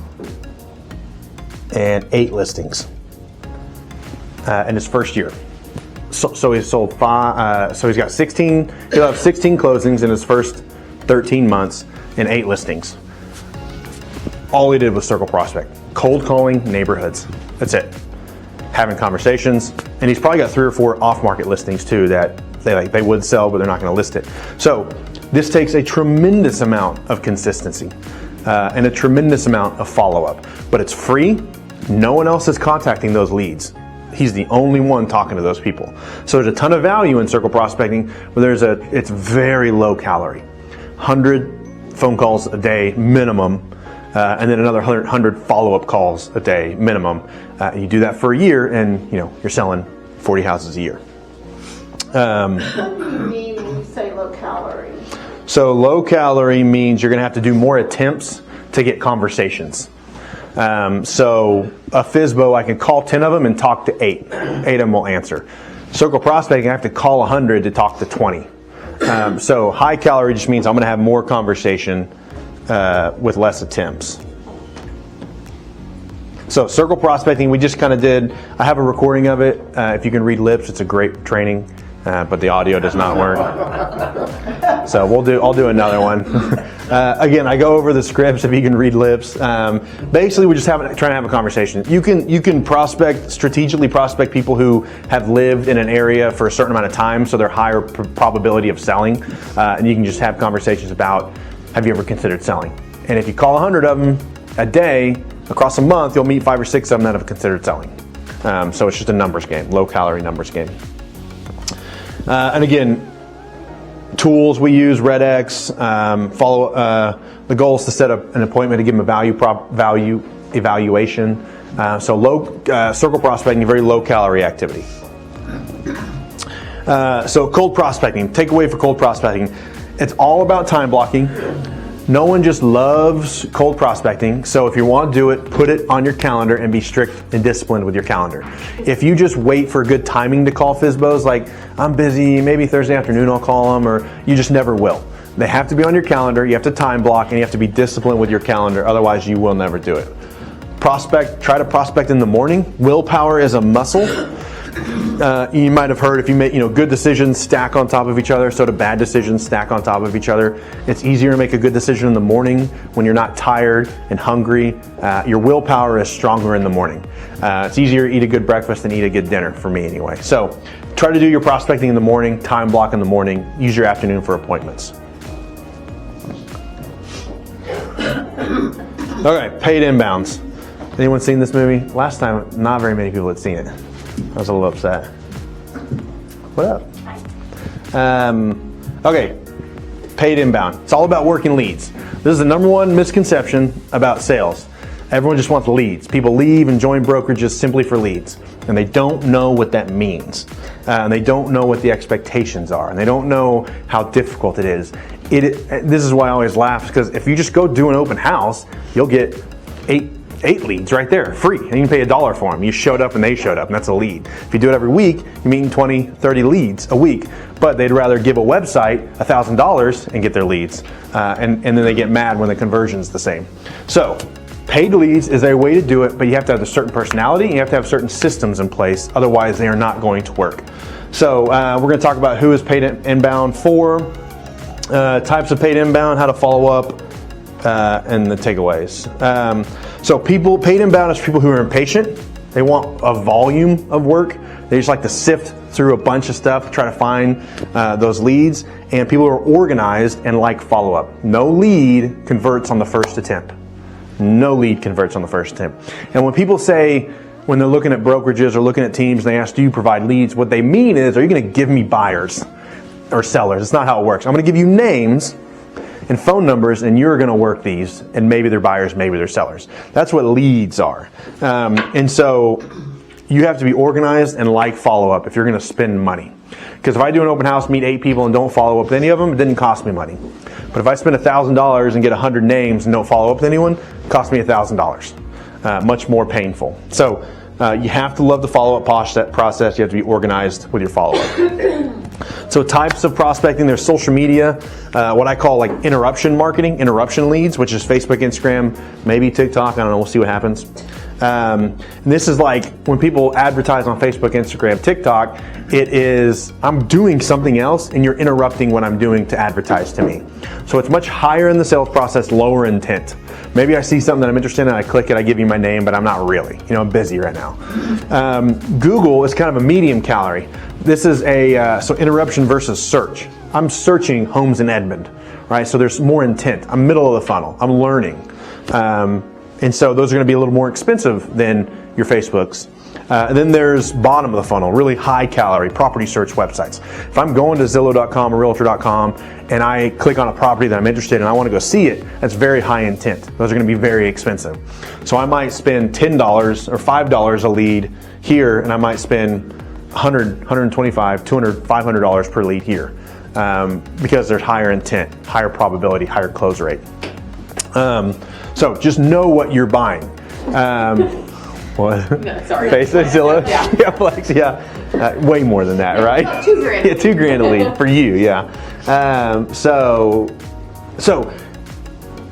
and 8 listings in his first year. So he's sold 5, so he's got 16, he'll have 16 closings in his first 13 months and 8 listings. All he did was circle prospect, cold calling neighborhoods. That's it. Having conversations, and he's probably got 3 or 4 off-market listings too that they would sell, but they're not going to list it. So this takes a tremendous amount of consistency and a tremendous amount of follow-up, but it's free. No one else is contacting those leads. He's the only one talking to those people. So there's a ton of value in circle prospecting, but it's very low calorie. 100 phone calls a day minimum, and then another 100 follow-up calls a day minimum. You do that for a year, and you're selling 40 houses a year. What do you mean when you say low calorie? So low calorie means you're going to have to do more attempts to get conversations. So a FSBO, I can call 10 of them and talk to 8. 8 of them will answer. Circle prospecting, I have to call 100 to talk to 20. So high calorie just means I'm going to have more conversation with less attempts. So circle prospecting, we just kind of did. I have a recording of it. If you can read lips, it's a great training, but the audio does not work. So I'll do another one. Again, I go over the scripts if you can read lips. Basically, we're just trying to have a conversation. You can strategically prospect people who have lived in an area for a certain amount of time, so they're higher probability of selling. And you can just have conversations about, have you ever considered selling? And if you call 100 of them a day, across a month, you'll meet 5 or 6 of them that have considered selling. So it's just a numbers game, low calorie numbers game. And again, tools we use, RedX, the goal is to set up an appointment to give them a value evaluation. So circle prospecting, very low calorie activity. So cold prospecting, takeaway for cold prospecting. It's all about time blocking. No one just loves cold prospecting, so if you want to do it, put it on your calendar and be strict and disciplined with your calendar. If you just wait for good timing to call FSBOs, like I'm busy, maybe Thursday afternoon I'll call them, or you just never will. They have to be on your calendar, you have to time block, and you have to be disciplined with your calendar, otherwise you will never do it. Try to prospect in the morning. Willpower is a muscle. You might have heard if you make good decisions stack on top of each other, so do bad decisions stack on top of each other. It's easier to make a good decision in the morning when you're not tired and hungry. Your willpower is stronger in the morning. It's easier to eat a good breakfast than eat a good dinner, for me anyway. So try to do your prospecting in the morning, time block in the morning, use your afternoon for appointments. Okay, paid inbounds. Anyone seen this movie? Last time, not very many people had seen it. I was a little upset. What up? Okay, paid inbound. It's all about working leads. This is the number one misconception about sales. Everyone just wants leads. People leave and join brokerages simply for leads, and they don't know what that means. And they don't know what the expectations are, and they don't know how difficult it is. This is why I always laugh, because if you just go do an open house, you'll get eight leads right there, free, and you can pay $1 for them. You showed up and they showed up, and that's a lead. If you do it every week, you're meeting 20, 30 leads a week, but they'd rather give a website $1,000 and get their leads, and then they get mad when the conversion's the same. So, paid leads is a way to do it, but you have to have a certain personality, and you have to have certain systems in place, otherwise they are not going to work. So, we're going to talk about who is paid inbound for, types of paid inbound, how to follow up, and the takeaways. So paid inbound is people who are impatient. They want a volume of work. They just like to sift through a bunch of stuff, try to find those leads. And people who are organized and like follow-up. No lead converts on the first attempt. No lead converts on the first attempt. And when people say, when they're looking at brokerages or looking at teams, and they ask, do you provide leads? What they mean is, are you going to give me buyers or sellers? It's not how it works. I'm going to give you names and phone numbers, and you're going to work these, and maybe they're buyers, maybe they're sellers. That's what leads are. And so you have to be organized and like follow-up if you're going to spend money. Because if I do an open house, meet 8 people, and don't follow up with any of them, it didn't cost me money. But if I spend $1,000 and get 100 names and don't follow up with anyone, it cost me $1,000. Much more painful. So you have to love the follow-up process. You have to be organized with your follow-up. So types of prospecting, there's social media, what I call like interruption marketing, interruption leads, which is Facebook, Instagram, maybe TikTok, I don't know, we'll see what happens. And this is like when people advertise on Facebook, Instagram, TikTok, it is, I'm doing something else and you're interrupting what I'm doing to advertise to me. So it's much higher in the sales process, lower intent. Maybe I see something that I'm interested in, I click it, I give you my name, but I'm not really. I'm busy right now. Google is kind of a medium calorie. This is so interruption versus search. I'm searching homes in Edmond, right? So there's more intent. I'm middle of the funnel. I'm learning. And so those are going to be a little more expensive than your Facebooks. And then there's bottom of the funnel, really high calorie property search websites. If I'm going to Zillow.com or Realtor.com and I click on a property that I'm interested in and I want to go see it, that's very high intent. Those are going to be very expensive. So I might spend $10 or $5 a lead here, and I might spend $100, $125, $200, $500 per lead here because there's higher intent, higher probability, higher close rate. So just know what you're buying. What? No, sorry. Facebook, Zillow? Yeah. Flex, yeah. Way more than that, right? $2,000. Yeah, $2,000 a lead for you, yeah. So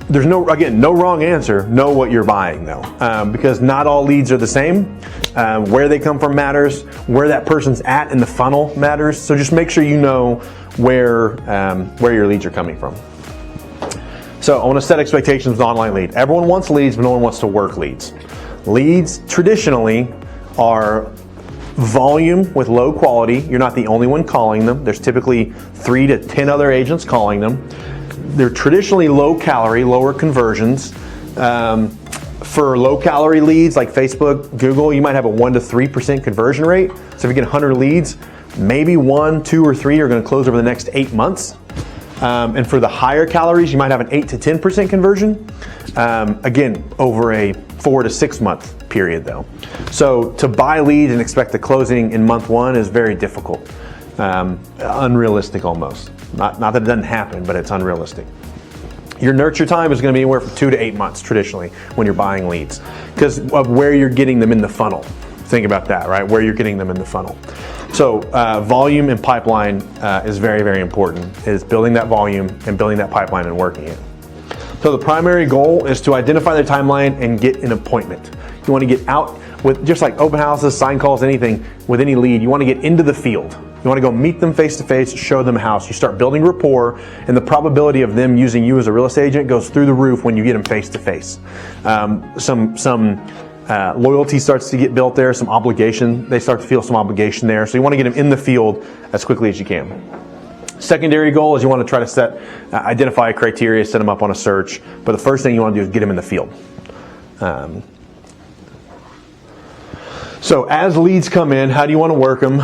there's no wrong answer. Know what you're buying though, because not all leads are the same. Where they come from matters. Where that person's at in the funnel matters. So just make sure you know where your leads are coming from. So I want to set expectations with online lead. Everyone wants leads, but no one wants to work leads. Leads traditionally are volume with low quality. You're not the only one calling them. There's typically 3 to 10 other agents calling them. They're traditionally low calorie, lower conversions. For low calorie leads like Facebook, Google, you might have a 1 to 3% conversion rate. So if you get 100 leads, maybe 1, 2, or 3 are going to close over the next 8 months. And for the higher calories, you might have an 8 to 10% conversion. Again, over a 4 to 6 month period though. So to buy leads and expect the closing in month 1 is very difficult. Unrealistic almost. Not that it doesn't happen, but it's unrealistic. Your nurture time is going to be anywhere from 2 to 8 months traditionally when you're buying leads because of where you're getting them in the funnel. Think about that, right? Where you're getting them in the funnel. So volume and pipeline is very, very important, is building that volume and building that pipeline and working it. So the primary goal is to identify their timeline and get an appointment. You want to get out with, just like open houses, sign calls, anything, with any lead, you want to get into the field. You want to go meet them face to face, show them a house. You start building rapport, and the probability of them using you as a real estate agent goes through the roof when you get them face to face. Loyalty starts to get built there, some obligation. They start to feel some obligation there. So you want to get them in the field as quickly as you can. Secondary goal is you want to try to identify a criteria, set them up on a search. But the first thing you want to do is get them in the field. So as leads come in, how do you want to work them?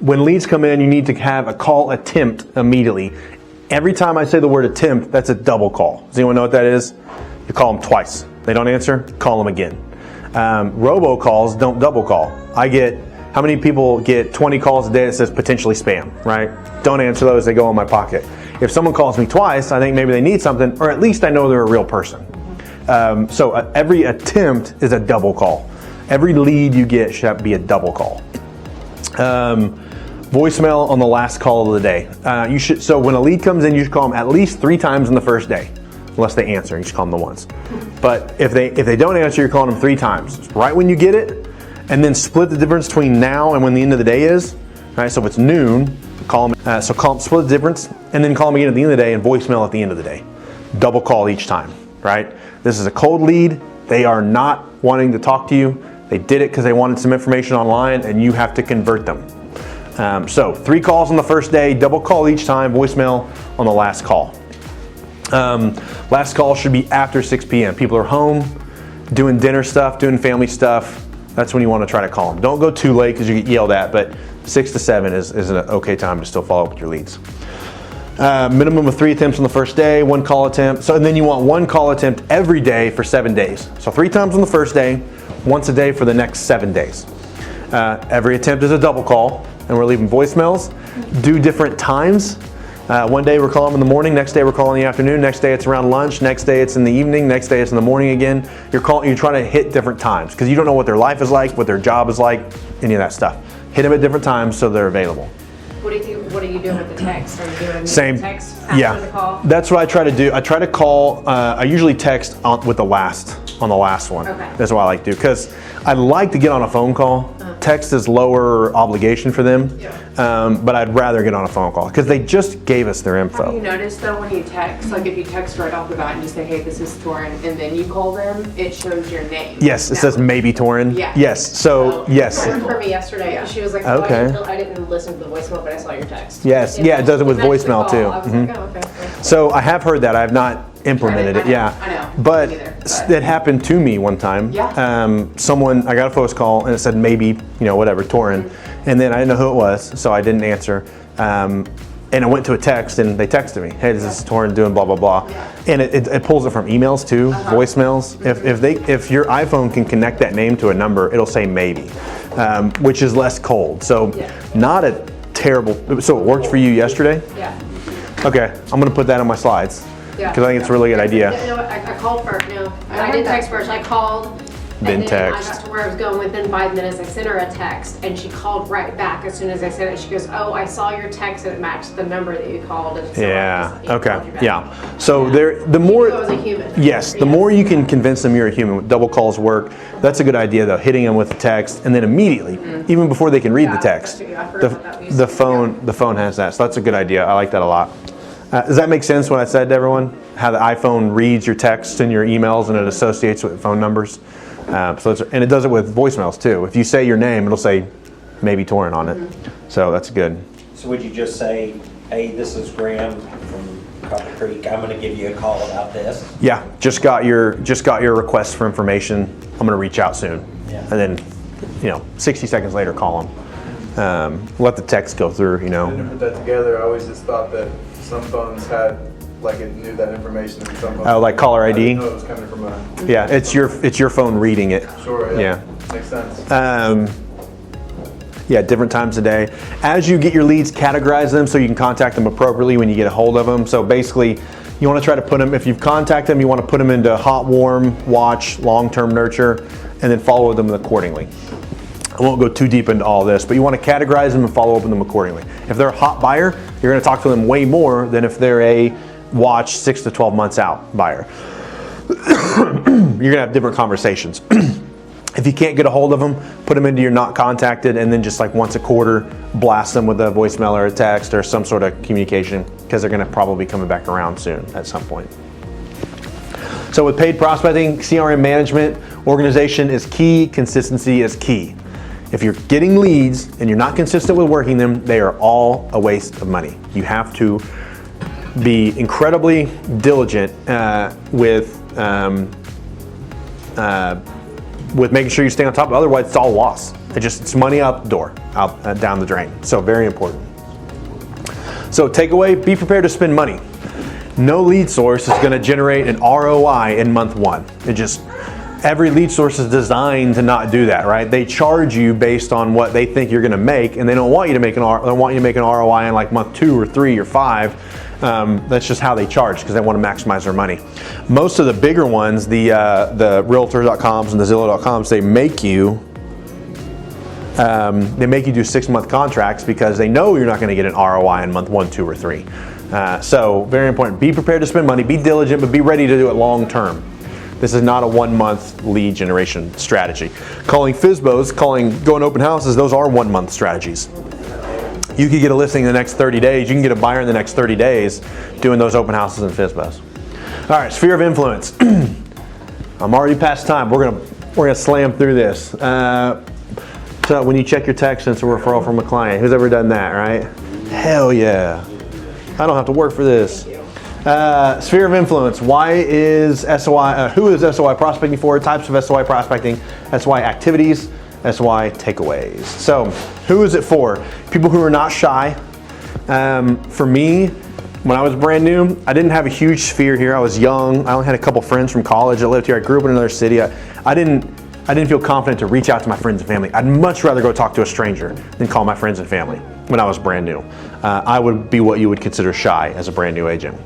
When leads come in, you need to have a call attempt immediately. Every time I say the word attempt, that's a double call. Does anyone know what that is? You call them twice. They don't answer, call them again. Robocalls don't double call. How many people get 20 calls a day that says potentially spam, right? Don't answer those, they go in my pocket. If someone calls me twice, I think maybe they need something, or at least I know they're a real person. So every attempt is a double call. Every lead you get should be a double call. Voicemail on the last call of the day. So when a lead comes in, you should call them at least 3 times in the first day, unless they answer. You should call them the once. But if they don't answer, you're calling them 3 times. Right when you get it, and then split the difference between now and when the end of the day is. Right, so if it's noon, call them. Split the difference, and then call them again at the end of the day, and voicemail at the end of the day. Double call each time. Right. This is a cold lead. They are not wanting to talk to you. They did it because they wanted some information online, and you have to convert them. So 3 calls on the first day, double call each time, voicemail on the last call. Last call should be after 6 p.m. People are home, doing dinner stuff, doing family stuff. That's when you want to try to call them. Don't go too late because you get yelled at, but 6 to 7 is an okay time to still follow up with your leads. Minimum of 3 attempts on the first day, 1 call attempt. And then you want 1 call attempt every day for 7 days. So 3 times on the first day, once a day for the next 7 days. Every attempt is a double call, and we're leaving voicemails. Do different times. One day we're calling in the morning, next day we're calling in the afternoon, next day it's around lunch, next day it's in the evening, next day it's in the morning again. You're trying to hit different times because you don't know what their life is like, what their job is like, any of that stuff. Hit them at different times so they're available. What are you doing with the text? Are you doing Same. text after the call? That's what I try to do. I try to call. I usually text on the last one. Okay. That's what I like to do because I like to get on a phone call. Text is lower obligation for them, but I'd rather get on a phone call because they just gave us their info. Have you noticed though when you text, like if you text right off the bat and you say, hey, this is Torin, and then you call them, it shows your name. Yes, it says maybe Torin. Yeah. Yes, so yes. It for me yesterday. She was like, oh, Okay. I didn't listen to the voicemail, but I saw your text. Yes, yeah, it does it with That's the voicemail call. too. I was like, oh, okay. So I have heard that. I have not implemented it. I know, Yeah, I know. but Me neither, it happened to me one time. Yeah. I got a phone call and it said maybe whatever Torin, and then I didn't know who it was, so I didn't answer. And I went to a text and they texted me, hey, this is Torin doing blah blah blah, and it pulls it from emails too, voicemails. If your iPhone can connect that name to a number, it'll say maybe, which is less cold. So not a terrible. So it worked for you yesterday. Yeah. Okay, I'm gonna put that on my slides because I think it's a really good idea. No, I called first. No, I didn't text first. I called. Then and text. I got to where I was going within 5 minutes. I sent her a text, and she called right back as soon as I said it. She goes, "Oh, I saw your text, and it matched the number that you called." And so Yeah. I just called you Okay. back. Yeah. So the You knew more. I was a human. Yes, the more you can convince them you're a human. Double calls work. That's a good idea though. Hitting them with a text, and then immediately, even before they can read the text, Yeah, I've heard about that. We used the to- phone has that. So that's a good idea. I like that a lot. Does that make sense what I said to everyone? How the iPhone reads your texts and your emails and it associates with phone numbers. And it does it with voicemails too. If you say your name, it'll say maybe Torin on it. So that's good. So would you just say, hey, this is Graham from Copper Creek. I'm going to give you a call about this. Yeah, just got your request for information. I'm going to reach out soon. Yeah. And then, 60 seconds later, call them. Let the text go through. I didn't put that together. I always just thought that some phones had, like it knew that information and some phones. Oh, like caller I ID? didn't know it was coming from a. Yeah, it's your phone reading it. Sure, Yeah. Makes sense. Different times a day. As you get your leads, categorize them so you can contact them appropriately when you get a hold of them. So basically, you want to try to put them, if you've contacted them, you want to put them into hot, warm, watch, long-term nurture, and then follow them accordingly. I won't go too deep into all this, but you want to categorize them and follow up with them accordingly. If they're a hot buyer, you're going to talk to them way more than if they're a watch 6 to 12 months out buyer. You're going to have different conversations. If you can't get a hold of them, put them into your not contacted, and then just like once a quarter, blast them with a voicemail or a text or some sort of communication, because they're going to probably be coming back around soon at some point. So with paid prospecting, CRM management, organization is key, consistency is key. If you're getting leads and you're not consistent with working them, they are all a waste of money. You have to be incredibly diligent with making sure you stay on top of it. Otherwise, it's all loss. It's money out the door, down the drain. So very important. So takeaway, be prepared to spend money. No lead source is going to generate an ROI in month one. Every lead source is designed to not do that, right? They charge you based on what they think you're going to make, and they don't want you to make an ROI in like month 2 or 3 or 5. That's just how they charge because they want to maximize their money. Most of the bigger ones, the Realtor.coms and the Zillow.coms, they make you do 6-month contracts because they know you're not going to get an ROI in month 1, 2, or 3. So very important. Be prepared to spend money. Be diligent, but be ready to do it long term. This is not a 1-month lead generation strategy. Calling FSBOs, going open houses, those are 1-month strategies. You could get a listing in the next 30 days. You can get a buyer in the next 30 days doing those open houses and FSBOs. All right, sphere of influence. I'm already past time. We're gonna slam through this. So when you check your text and it's a referral from a client, who's ever done that, right? Hell yeah. I don't have to work for this. Sphere of influence. Why is SOI, who is SOI prospecting for? Types of SOI prospecting, SOI activities, SOI takeaways. So who is it for? People who are not shy. For me, when I was brand new, I didn't have a huge sphere here. I was young. I only had a couple friends from college that lived here. I grew up in another city. I didn't feel confident to reach out to my friends and family. I'd much rather go talk to a stranger than call my friends and family when I was brand new. I would be what you would consider shy as a brand new agent.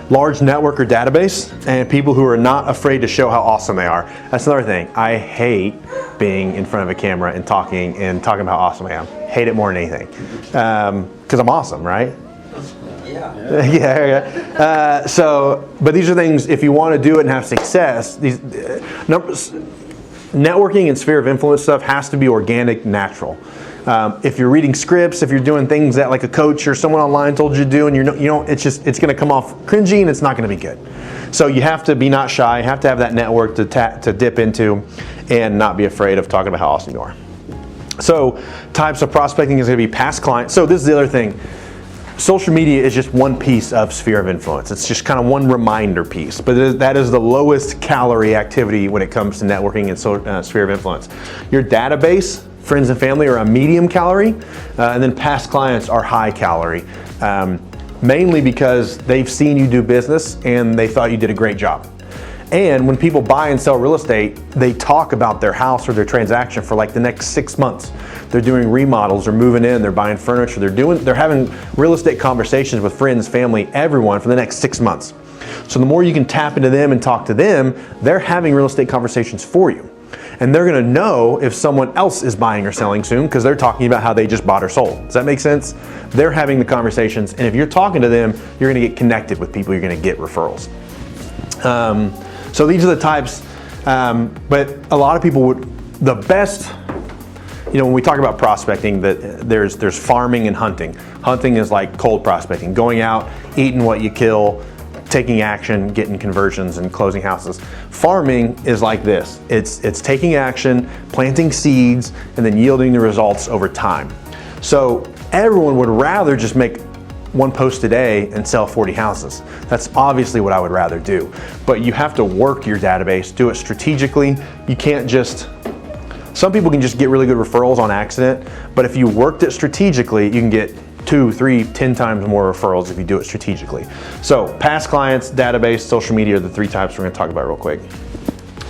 Large network or database, and people who are not afraid to show how awesome they are. That's another thing. I hate being in front of a camera and talking about how awesome I am. Hate it more than anything. Because I'm awesome, right? Yeah. Yeah. But these are things, if you want to do it and have success, these numbers, networking and sphere of influence stuff has to be organic, natural. If you're reading scripts, if you're doing things that like a coach or someone online told you to do, and it's going to come off cringy and it's not going to be good. So you have to be not shy. You have to have that network to dip into, and not be afraid of talking about how awesome you are. So types of prospecting is going to be past clients. So this is the other thing. Social media is just one piece of sphere of influence. It's just kind of one reminder piece, but that is the lowest calorie activity when it comes to networking and sphere of influence. Your database, friends and family, are a medium calorie, and then past clients are high calorie, mainly because they've seen you do business and they thought you did a great job. And when people buy and sell real estate, they talk about their house or their transaction for like the next 6 months. They're doing remodels, or moving in, they're buying furniture, they're having real estate conversations with friends, family, everyone for the next 6 months. So the more you can tap into them and talk to them, they're having real estate conversations for you. And they're gonna know if someone else is buying or selling soon because they're talking about how they just bought or sold. Does that make sense? They're having the conversations, and if you're talking to them, you're gonna get connected with people, you're gonna get referrals. So these are the types, but a lot of people the best, when we talk about prospecting, that there's farming and hunting. Hunting is like cold prospecting, going out, eating what you kill, taking action, getting conversions, and closing houses. Farming is like this. It's taking action, planting seeds, and then yielding the results over time. So everyone would rather just make one post a day and sell 40 houses. That's obviously what I would rather do. But you have to work your database, do it strategically. You can't some people can just get really good referrals on accident, but if you worked it strategically, you can get 2, 3, 10 times more referrals if you do it strategically. So past clients, database, social media are the 3 types we're gonna talk about real quick.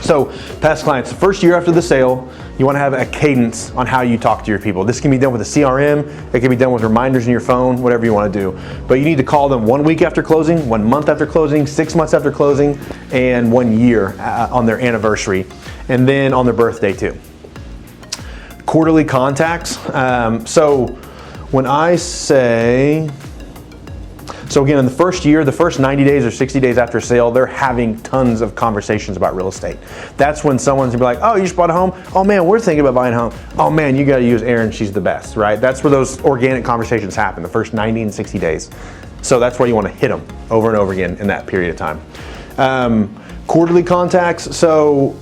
So past clients, the first year after the sale, you want to have a cadence on how you talk to your people. This can be done with a CRM, it can be done with reminders in your phone, whatever you want to do. But you need to call them 1 week after closing, 1 month after closing, 6 months after closing, and 1 year on their anniversary, and then on their birthday too. Quarterly contacts. So when I say, so again, in the first year, the first 90 days or 60 days after sale, they're having tons of conversations about real estate. That's when someone's gonna be like, oh, you just bought a home? Oh man, we're thinking about buying a home. Oh man, you gotta use Erin, she's the best, right? That's where those organic conversations happen, the first 90 and 60 days. So that's where you wanna hit them over and over again in that period of time. Quarterly contacts, so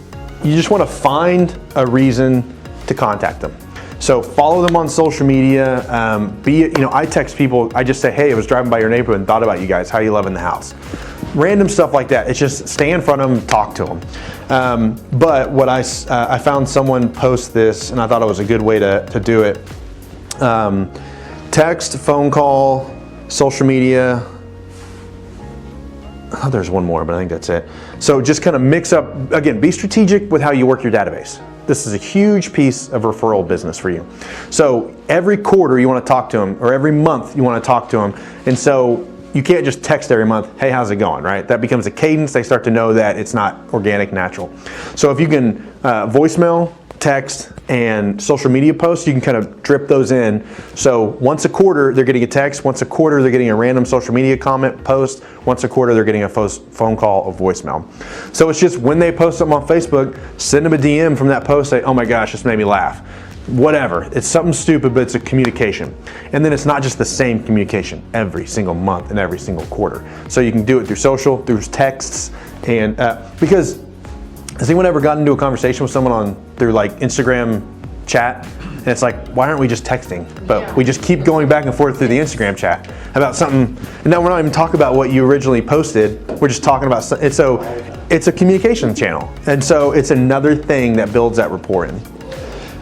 you just wanna find a reason to contact them. So follow them on social media. I text people, I just say, hey, I was driving by your neighborhood and thought about you guys, how you loving the house? Random stuff like that. It's just stay in front of them, talk to them. But what I found someone post this, and I thought it was a good way to do it. Text, phone call, social media, oh, there's one more, but I think that's it. So just kind of mix up, again, be strategic with how you work your database. This is a huge piece of referral business for you. So every quarter you want to talk to them, or every month you want to talk to them. And so you can't just text every month, hey, how's it going, right? That becomes a cadence. They start to know that it's not organic, natural. So if you can voicemail, text, and social media posts, you can kind of drip those in. So once a quarter, they're getting a text. Once a quarter, they're getting a random social media comment post. Once a quarter, they're getting a phone call or voicemail. So it's just when they post something on Facebook, send them a DM from that post, say, oh my gosh, this made me laugh. Whatever. It's something stupid, but it's a communication. And then it's not just the same communication every single month and every single quarter. So you can do it through social, through texts, and because has anyone ever gotten into a conversation with someone through like Instagram chat? And it's like, why aren't we just texting? But we just keep going back and forth through the Instagram chat about something. And now we're not even talking about what you originally posted. We're just talking about it. So it's a communication channel. And so it's another thing that builds that rapport in.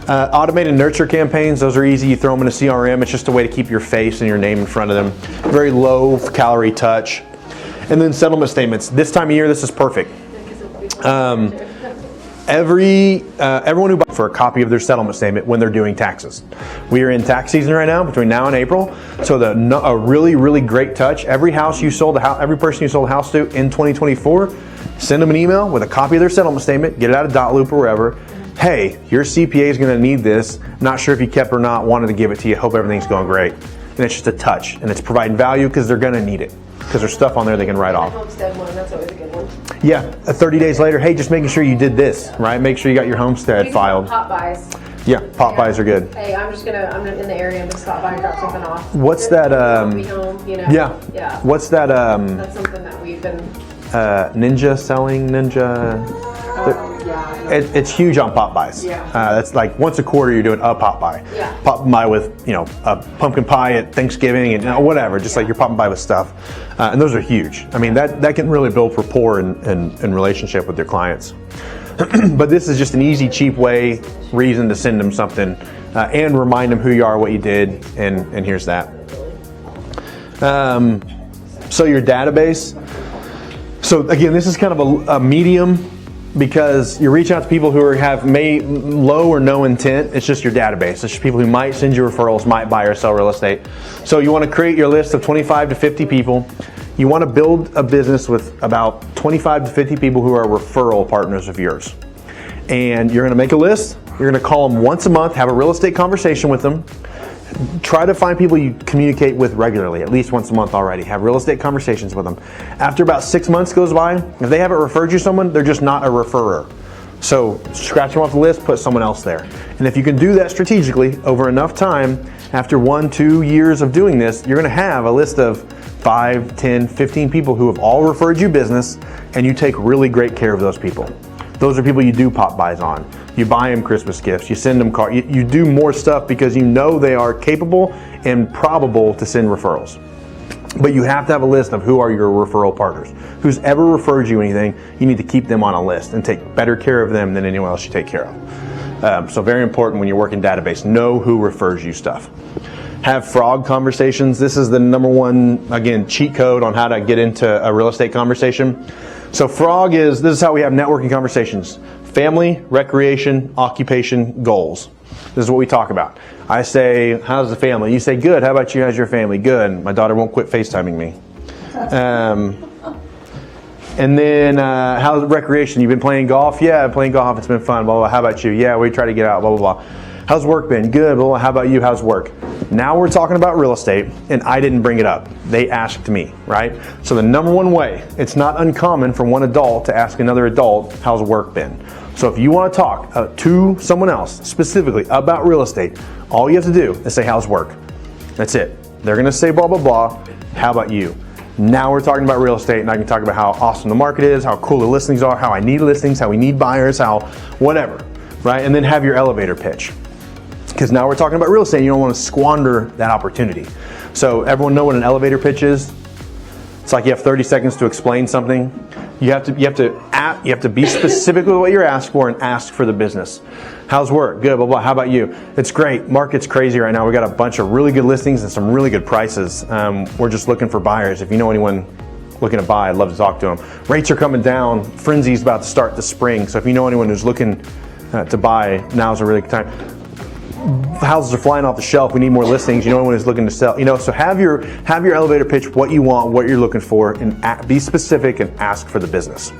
Automated nurture campaigns, those are easy. You throw them in a CRM. It's just a way to keep your face and your name in front of them. Very low calorie touch. And then settlement statements. This time of year, this is perfect. Everyone who buys for a copy of their settlement statement when they're doing taxes. We are in tax season right now, between now and April. So a really, really great touch. Every house you sold, every person you sold a house to in 2024, send them an email with a copy of their settlement statement. Get it out of Dotloop or wherever. Hey, your CPA is going to need this. Not sure if you kept or not. Wanted to give it to you. Hope everything's going great. And it's just a touch, and it's providing value because they're going to need it. Because there's stuff on there they can write off. Homestead one, that's always a good one. Yeah, 30 days later, hey, just making sure you did this, right? Make sure you got your homestead filed. Pop buys. Yeah, pop buys are good. Hey, I'm in the area and just stop by and drop something off. What's that? Be home, you know. Yeah. What's that? That's something that we've been. Ninja selling Ninja. It's huge on pop buys. Yeah. That's like once a quarter you're doing a pop buy. Yeah. Pop buy with a pumpkin pie at Thanksgiving and whatever. Just like you're popping by with stuff, and those are huge. I mean that can really build rapport and relationship with your clients. But this is just an easy, cheap reason to send them something and remind them who you are, what you did, and here's that. So your database. So again, this is kind of a medium because you're reaching out to people who have low or no intent. It's just your database. It's just people who might send you referrals, might buy or sell real estate. So you want to create your list of 25 to 50 people. You want to build a business with about 25 to 50 people who are referral partners of yours. And you're going to make a list. You're going to call them once a month, have a real estate conversation with them. Try to find people you communicate with regularly, at least once a month already. Have real estate conversations with them. After about 6 months goes by, if they haven't referred you someone, they're just not a referrer. So scratch them off the list, put someone else there. And if you can do that strategically over enough time, after 1-2 years of doing this, you're going to have a list of 5, 10, 15 people who have all referred you business, and you take really great care of those people. Those are people you do pop buys on. You buy them Christmas gifts, you send them cards, you do more stuff because you know they are capable and probable to send referrals. But you have to have a list of who are your referral partners. Who's ever referred you anything, you need to keep them on a list and take better care of them than anyone else you take care of. So very important when you're working database, know who refers you stuff. Have frog conversations. This is the number one, again, cheat code on how to get into a real estate conversation. So frog this is how we have networking conversations. Family, recreation, occupation, goals. This is what we talk about. I say, how's the family? You say, good. How about you? How's your family? Good. My daughter won't quit FaceTiming me. And then, how's recreation? You've been playing golf? Yeah, I'm playing golf. It's been fun. Blah, blah. How about you? Yeah, we try to get out. Blah, blah, blah. How's work been? Good. Blah, blah. How about you? How's work? Now we're talking about real estate, and I didn't bring it up. They asked me, right? So the number one way, it's not uncommon for one adult to ask another adult, how's work been? So if you want to talk to someone else specifically about real estate, all you have to do is say, how's work? That's it. They're going to say blah, blah, blah. How about you? Now we're talking about real estate, and I can talk about how awesome the market is, how cool the listings are, how I need listings, how we need buyers, how whatever, right? And then have your elevator pitch. Because now we're talking about real estate, and you don't want to squander that opportunity. So everyone know what an elevator pitch is? It's like you have 30 seconds to explain something. You have to be specific with what you're asked for and ask for the business. How's work? Good, blah, blah. How about you? It's great. Market's crazy right now. We got a bunch of really good listings and some really good prices. We're just looking for buyers. If you know anyone looking to buy, I'd love to talk to them. Rates are coming down. Frenzy's about to start this spring. So if you know anyone who's looking to buy, now's a really good time. Houses are flying off the shelf. We need more listings. You know anyone who's looking to sell. So have your elevator pitch, what you want, what you're looking for, and be specific and ask for the business.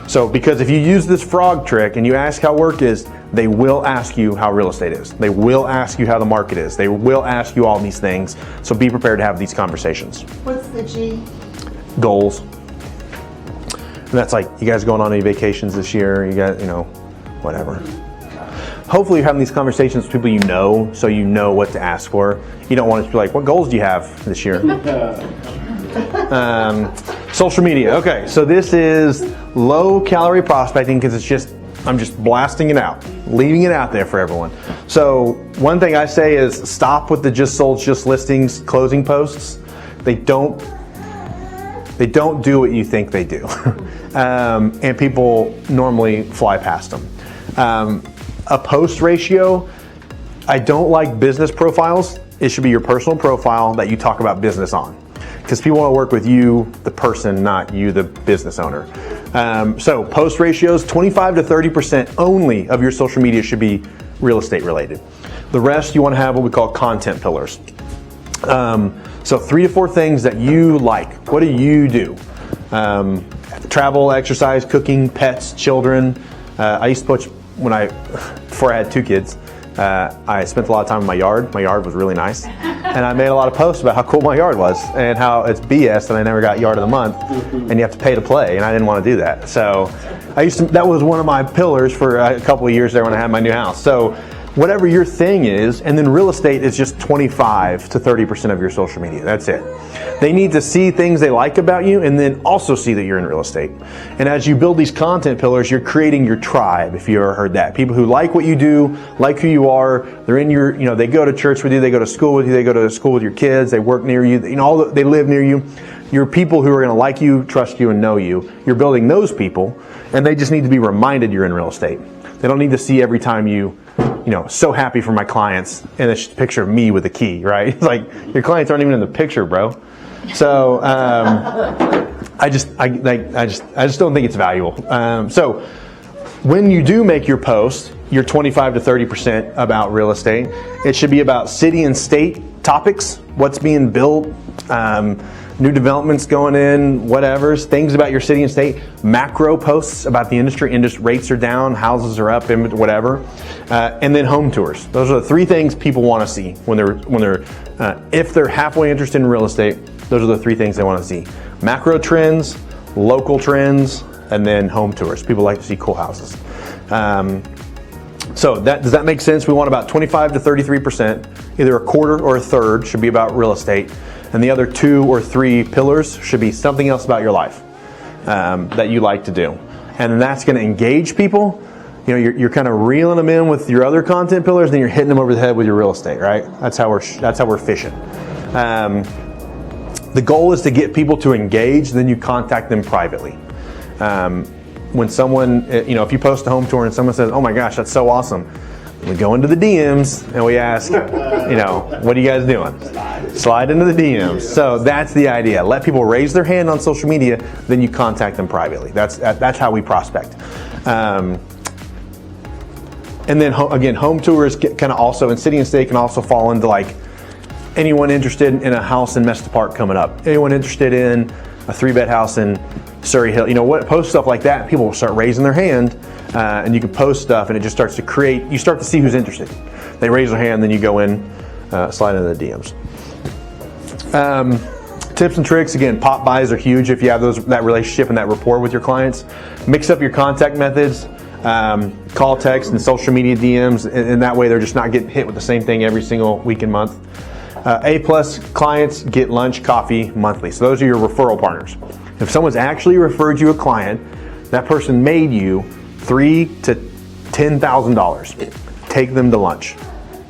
So because if you use this frog trick and you ask how work is, they will ask you how real estate is. They will ask you how the market is. They will ask you all these things. So be prepared to have these conversations. What's the G? Goals. And that's like, you guys going on any vacations this year? You got, whatever. Hopefully you're having these conversations with people you know, so you know what to ask for. You don't want to be like, what goals do you have this year? Social media. Okay, so this is low calorie prospecting because I'm just blasting it out, leaving it out there for everyone. So one thing I say is stop with the just sold, just listings, closing posts. They don't do what you think they do. And people normally fly past them. A post ratio, I don't like business profiles. It should be your personal profile that you talk about business on. Because people want to work with you, the person, not you, the business owner. So post ratios, 25 to 30% only of your social media should be real estate related. The rest you want to have what we call content pillars. So 3 to 4 things that you like. What do you do? Travel, exercise, cooking, pets, children. I used to put, before I had 2 kids, I spent a lot of time in my yard. My yard was really nice. And I made a lot of posts about how cool my yard was and how it's BS and I never got yard of the month and you have to pay to play, and I didn't want to do that. So that was one of my pillars for a couple of years there when I had my new house. So whatever your thing is, and then real estate is just 25 to 30% of your social media. That's it. They need to see things they like about you and then also see that you're in real estate. And as you build these content pillars, you're creating your tribe, if you ever heard that. People who like what you do, like who you are, they're in your, they go to church with you, they go to school with you, they go to school with your kids, they work near you, they live near you. You're people who are going to like you, trust you, and know you. You're building those people, and they just need to be reminded you're in real estate. They don't need to see every time you so happy for my clients, and it's just a picture of me with a key, right? It's like, your clients aren't even in the picture, bro. So, I just don't think it's valuable. So when you do make your post, you're 25 to 30% about real estate. It should be about city and state topics, what's being built, new developments going in, whatever, things about your city and state, macro posts about the industry rates are down, houses are up, whatever, and then home tours. Those are the 3 things people want to see when they're if they're halfway interested in real estate. Those are the 3 things they want to see: macro trends, local trends, and then home tours. People like to see cool houses. So does that make sense? We want about 25 to 33%, either a quarter or a third should be about real estate. And the other 2 or 3 pillars should be something else about your life that you like to do. And that's going to engage people. You're kind of reeling them in with your other content pillars, then you're hitting them over the head with your real estate, right? That's how we're fishing. The goal is to get people to engage, then you contact them privately. When someone, if you post a home tour and someone says, "Oh my gosh, that's so awesome," we go into the DMs and we ask, what are you guys doing? Slide into the DMs. So that's the idea. Let people raise their hand on social media, then you contact them privately. That's how we prospect. And then again, home tours kind of also, and city and state can also fall into like anyone interested in a house in Mesta Park coming up. Anyone interested in a 3-bed house in Surrey Hill? Post stuff like that. People will start raising their hand. And you can post stuff and it just starts to create, you start to see who's interested. They raise their hand, then you go in, slide into the DMs. Tips and tricks, again, pop buys are huge if you have that relationship and that rapport with your clients. Mix up your contact methods, call, text, and social media DMs, and that way they're just not getting hit with the same thing every single week and month. A-plus clients get lunch, coffee monthly. So those are your referral partners. If someone's actually referred you a client, that person made you $3,000 to $10,000. Take them to lunch.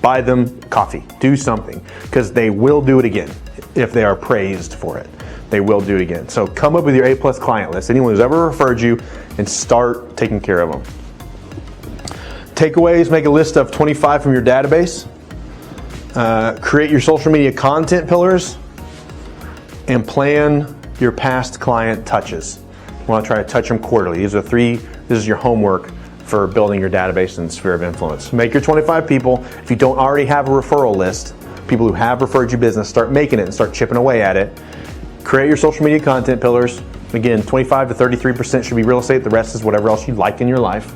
Buy them coffee. Do something. Because they will do it again if they are praised for it. They will do it again. So come up with your A-plus client list. Anyone who's ever referred you, and start taking care of them. Takeaways, make a list of 25 from your database. Create your social media content pillars. And plan your past client touches. You want to try to touch them quarterly. This is your homework for building your database and sphere of influence. Make your 25 people. If you don't already have a referral list, people who have referred you business, start making it and start chipping away at it. Create your social media content pillars. Again, 25 to 33% should be real estate. The rest is whatever else you like in your life.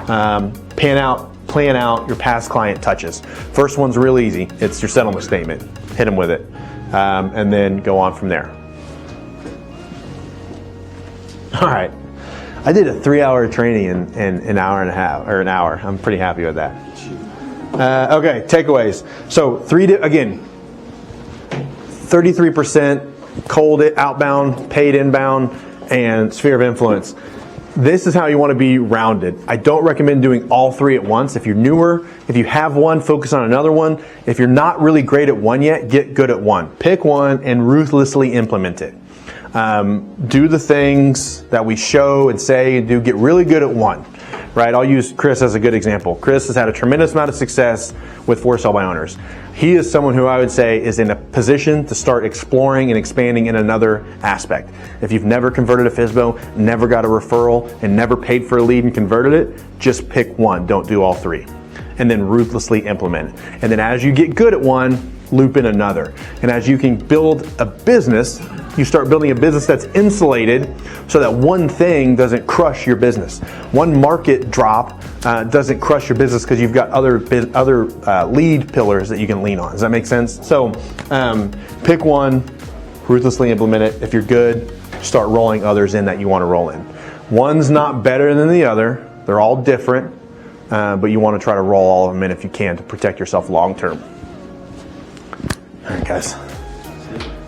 Plan out your past client touches. First one's real easy. It's your settlement statement. Hit them with it. And then go on from there. All right. I did a 3-hour training in an hour and a half, or an hour. I'm pretty happy with that. Okay, takeaways. So 33% cold outbound, paid inbound, and sphere of influence. This is how you want to be rounded. I don't recommend doing all three at once. If you're newer, if you have one, focus on another one. If you're not really great at one yet, get good at one. Pick one and ruthlessly implement it. Do the things that we show and say and do. Get really good at one. Right? I'll use Chris as a good example. Chris has had a tremendous amount of success with For Sale by Owners. He is someone who I would say is in a position to start exploring and expanding in another aspect. If you've never converted a FSBO, never got a referral, and never paid for a lead and converted it, just pick one. Don't do all three. And then ruthlessly implement it. And then as you get good at one, loop in another. And as you can build a business, you start building a business that's insulated so that one thing doesn't crush your business. One market drop doesn't crush your business because you've got other lead pillars that you can lean on. Does that make sense? So pick one, ruthlessly implement it. If you're good, start rolling others in that you want to roll in. One's not better than the other. They're all different, but you want to try to roll all of them in if you can to protect yourself long term. All right, guys.